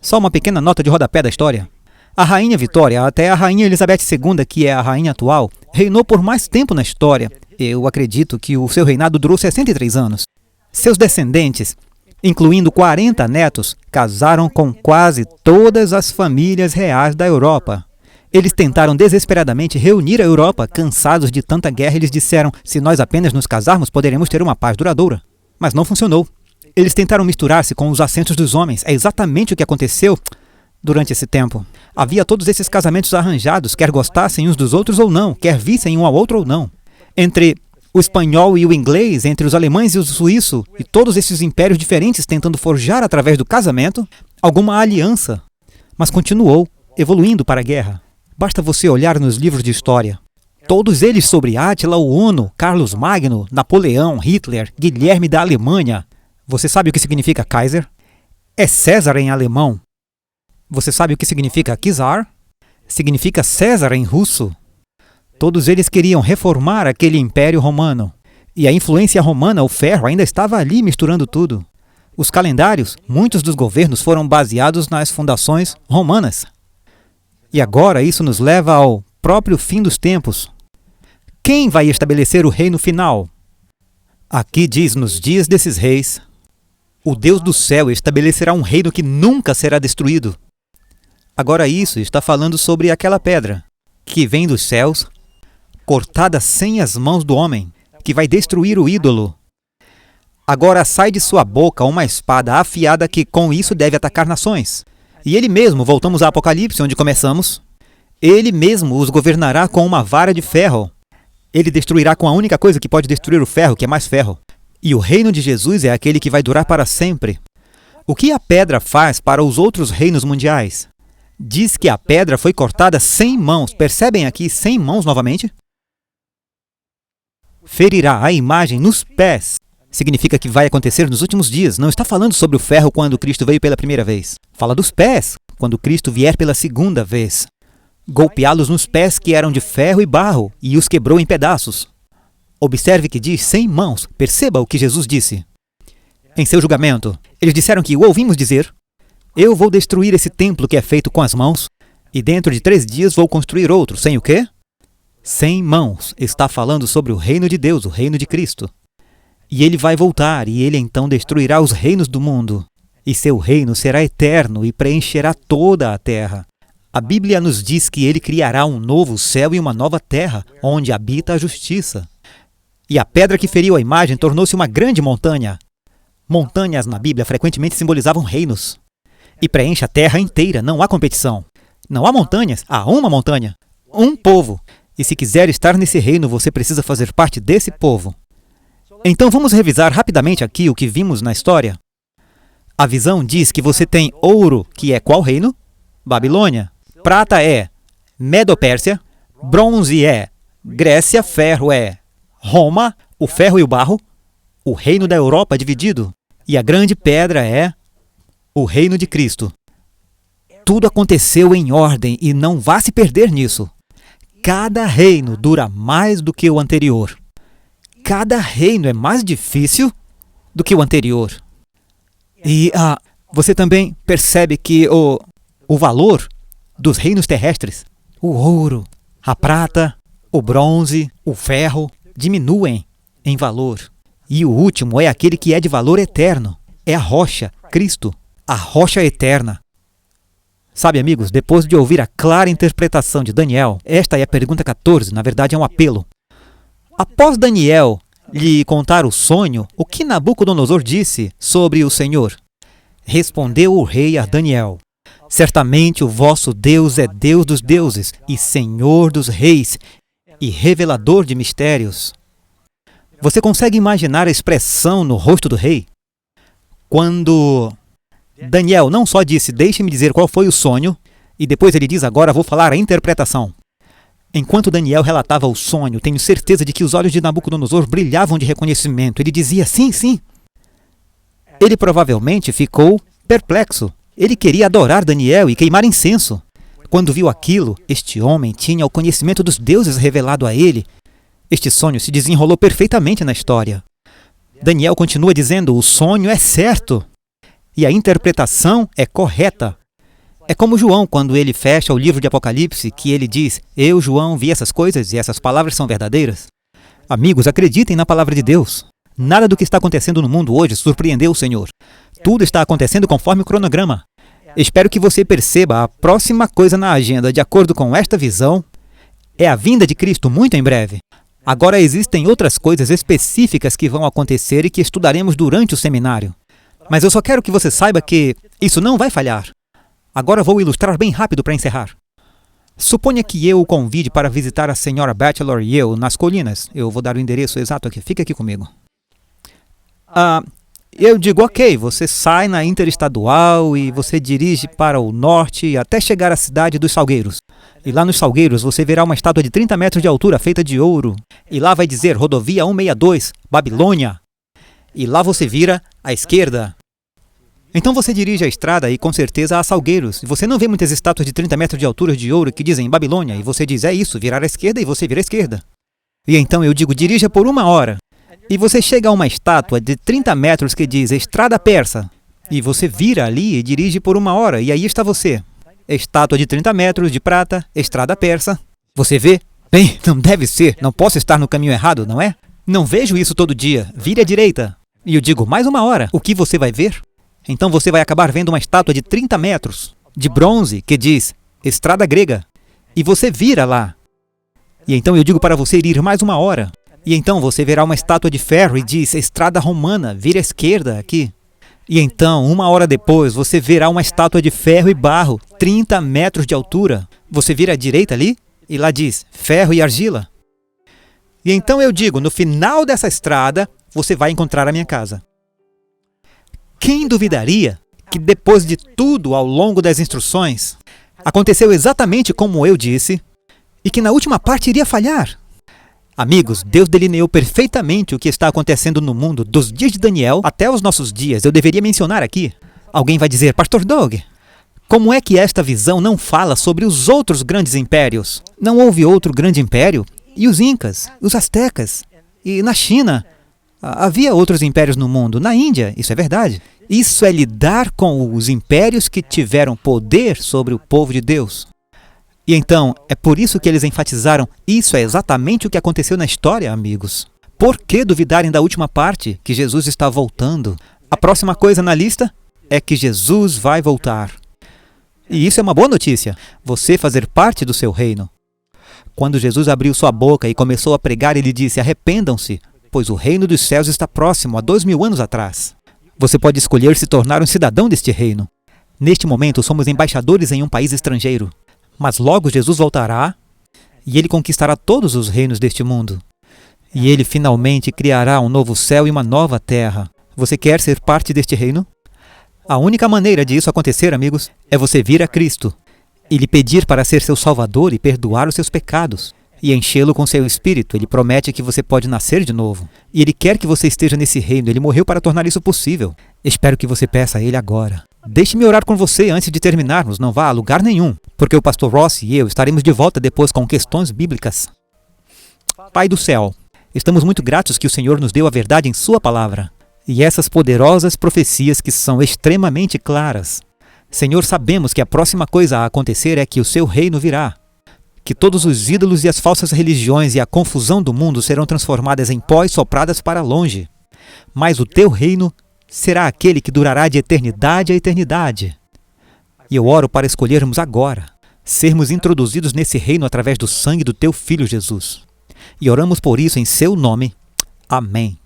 Só uma pequena nota de rodapé da história. A rainha Vitória, até a rainha Elizabeth II, que é a rainha atual, reinou por mais tempo na história. Eu acredito que o seu reinado durou 63 anos. Seus descendentes, incluindo 40 netos, casaram com quase todas as famílias reais da Europa. Eles tentaram desesperadamente reunir a Europa. Cansados de tanta guerra, eles disseram, se nós apenas nos casarmos, poderemos ter uma paz duradoura. Mas não funcionou. Eles tentaram misturar-se com os assentos dos homens. É exatamente o que aconteceu durante esse tempo. Havia todos esses casamentos arranjados, quer gostassem uns dos outros ou não, quer vissem um ao outro ou não. Entre o espanhol e o inglês, entre os alemães e o suíço, e todos esses impérios diferentes tentando forjar através do casamento alguma aliança. Mas continuou, evoluindo para a guerra. Basta você olhar nos livros de história. Todos eles sobre Átila o Huno, Carlos Magno, Napoleão, Hitler, Guilherme da Alemanha. Você sabe o que significa Kaiser? É César em alemão. Você sabe o que significa Czar? Significa César em russo. Todos eles queriam reformar aquele império romano. E a influência romana, o ferro, ainda estava ali misturando tudo. Os calendários, muitos dos governos foram baseados nas fundações romanas. E agora isso nos leva ao próprio fim dos tempos. Quem vai estabelecer o reino final? Aqui diz, nos dias desses reis, o Deus do céu estabelecerá um reino que nunca será destruído. Agora isso está falando sobre aquela pedra que vem dos céus, cortada sem as mãos do homem, que vai destruir o ídolo. Agora sai de sua boca uma espada afiada que com isso deve atacar nações. E ele mesmo, voltamos a Apocalipse, onde começamos, ele mesmo os governará com uma vara de ferro. Ele destruirá com a única coisa que pode destruir o ferro, que é mais ferro. E o reino de Jesus é aquele que vai durar para sempre. O que a pedra faz para os outros reinos mundiais? Diz que a pedra foi cortada sem mãos. Percebem aqui, sem mãos novamente? Ferirá a imagem nos pés. Significa que vai acontecer nos últimos dias. Não está falando sobre o ferro quando Cristo veio pela primeira vez. Fala dos pés, quando Cristo vier pela segunda vez. Golpeá-los nos pés que eram de ferro e barro, e os quebrou em pedaços. Observe que diz sem mãos. Perceba o que Jesus disse. Em seu julgamento, eles disseram que o ouvimos dizer: eu vou destruir esse templo que é feito com as mãos, e dentro de 3 dias vou construir outro. Sem o quê? Sem mãos. Está falando sobre o reino de Deus, o reino de Cristo. E ele vai voltar, e ele então destruirá os reinos do mundo. E seu reino será eterno e preencherá toda a terra. A Bíblia nos diz que ele criará um novo céu e uma nova terra, onde habita a justiça. E a pedra que feriu a imagem tornou-se uma grande montanha. Montanhas na Bíblia frequentemente simbolizavam reinos. E preenche a terra inteira, não há competição. Não há montanhas, há uma montanha, um povo. E se quiser estar nesse reino, você precisa fazer parte desse povo. Então vamos revisar rapidamente aqui o que vimos na história. A visão diz que você tem ouro, que é qual reino? Babilônia. Prata é Medo-Pérsia. Bronze é Grécia. Ferro é Roma. O ferro e o barro, o reino da Europa dividido. E a grande pedra é o reino de Cristo. Tudo aconteceu em ordem e não vá se perder nisso. Cada reino dura mais do que o anterior. Cada reino é mais difícil do que o anterior. E você também percebe que o valor dos reinos terrestres, o ouro, a prata, o bronze, o ferro, diminuem em valor. E o último é aquele que é de valor eterno. É a rocha, Cristo, a rocha eterna. Sabe, amigos, depois de ouvir a clara interpretação de Daniel, esta é a pergunta 14, na verdade é um apelo. Após Daniel lhe contar o sonho, o que Nabucodonosor disse sobre o Senhor? Respondeu o rei a Daniel: certamente o vosso Deus é Deus dos deuses e Senhor dos reis e revelador de mistérios. Você consegue imaginar a expressão no rosto do rei? Quando Daniel não só disse, deixe-me dizer qual foi o sonho, e depois ele diz, agora vou falar a interpretação. Enquanto Daniel relatava o sonho, tenho certeza de que os olhos de Nabucodonosor brilhavam de reconhecimento. Ele dizia, sim, sim. Ele provavelmente ficou perplexo. Ele queria adorar Daniel e queimar incenso. Quando viu aquilo, este homem tinha o conhecimento dos deuses revelado a ele. Este sonho se desenrolou perfeitamente na história. Daniel continua dizendo, o sonho é certo e a interpretação é correta. É como João, quando ele fecha o livro de Apocalipse, que ele diz, eu, João, vi essas coisas e essas palavras são verdadeiras. Amigos, acreditem na palavra de Deus. Nada do que está acontecendo no mundo hoje surpreendeu o Senhor. Tudo está acontecendo conforme o cronograma. Espero que você perceba a próxima coisa na agenda, de acordo com esta visão, é a vinda de Cristo muito em breve. Agora existem outras coisas específicas que vão acontecer e que estudaremos durante o seminário. Mas eu só quero que você saiba que isso não vai falhar. Agora vou ilustrar bem rápido para encerrar. Suponha que eu o convide para visitar a senhora Batchelor e eu nas colinas. Eu vou dar o endereço exato aqui. Fica aqui comigo. Eu digo, ok, você sai na Interestadual e você dirige para o norte até chegar à cidade dos Salgueiros. E lá nos Salgueiros você verá uma estátua de 30 metros de altura feita de ouro. E lá vai dizer Rodovia 162, Babilônia. E lá você vira à esquerda. Então você dirige a estrada e com certeza há Salgueiros. E você não vê muitas estátuas de 30 metros de altura de ouro que dizem Babilônia. E você diz, é isso, virar à esquerda e você vira à esquerda. E então eu digo, dirija por 1 hora. E você chega a uma estátua de 30 metros que diz Estrada Persa. E você vira ali e dirige por 1 hora. E aí está você. Estátua de 30 metros, de prata, Estrada Persa. Você vê? Bem, não deve ser. Não posso estar no caminho errado, não é? Não vejo isso todo dia. Vire à direita. E eu digo, mais 1 hora. O que você vai ver? Então você vai acabar vendo uma estátua de 30 metros, de bronze, que diz Estrada Grega. E você vira lá. E então eu digo para você ir mais 1 hora. E então você verá uma estátua de ferro e diz Estrada Romana, vire à esquerda aqui. E então, 1 hora depois, você verá uma estátua de ferro e barro, 30 metros de altura. Você vira à direita ali e lá diz ferro e argila. E então eu digo, no final dessa estrada, você vai encontrar a minha casa. Quem duvidaria que depois de tudo ao longo das instruções, aconteceu exatamente como eu disse e que na última parte iria falhar? Amigos, Deus delineou perfeitamente o que está acontecendo no mundo, dos dias de Daniel até os nossos dias. Eu deveria mencionar aqui. Alguém vai dizer, Pastor Doug, como é que esta visão não fala sobre os outros grandes impérios? Não houve outro grande império? E os Incas, os Aztecas? E na China? Havia outros impérios no mundo. Na Índia, isso é verdade. Isso é lidar com os impérios que tiveram poder sobre o povo de Deus. E então, é por isso que eles enfatizaram, isso é exatamente o que aconteceu na história, amigos. Por que duvidarem da última parte, que Jesus está voltando? A próxima coisa na lista é que Jesus vai voltar. E isso é uma boa notícia, você fazer parte do seu reino. Quando Jesus abriu sua boca e começou a pregar, ele disse, arrependam-se, pois o reino dos céus está próximo, há 2000 anos atrás. Você pode escolher se tornar um cidadão deste reino. Neste momento, somos embaixadores em um país estrangeiro. Mas logo Jesus voltará e ele conquistará todos os reinos deste mundo. E ele finalmente criará um novo céu e uma nova terra. Você quer ser parte deste reino? A única maneira de isso acontecer, amigos, é você vir a Cristo e lhe pedir para ser seu Salvador e perdoar os seus pecados e enchê-lo com seu Espírito. Ele promete que você pode nascer de novo. E ele quer que você esteja nesse reino. Ele morreu para tornar isso possível. Espero que você peça a ele agora. Deixe-me orar com você antes de terminarmos, não vá a lugar nenhum, porque o pastor Ross e eu estaremos de volta depois com questões bíblicas. Pai do céu, estamos muito gratos que o Senhor nos deu a verdade em sua palavra e essas poderosas profecias que são extremamente claras. Senhor, sabemos que a próxima coisa a acontecer é que o seu reino virá, que todos os ídolos e as falsas religiões e a confusão do mundo serão transformadas em pó e sopradas para longe, mas o teu reino será aquele que durará de eternidade a eternidade. E eu oro para escolhermos agora, sermos introduzidos nesse reino através do sangue do teu Filho Jesus. E oramos por isso em seu nome. Amém.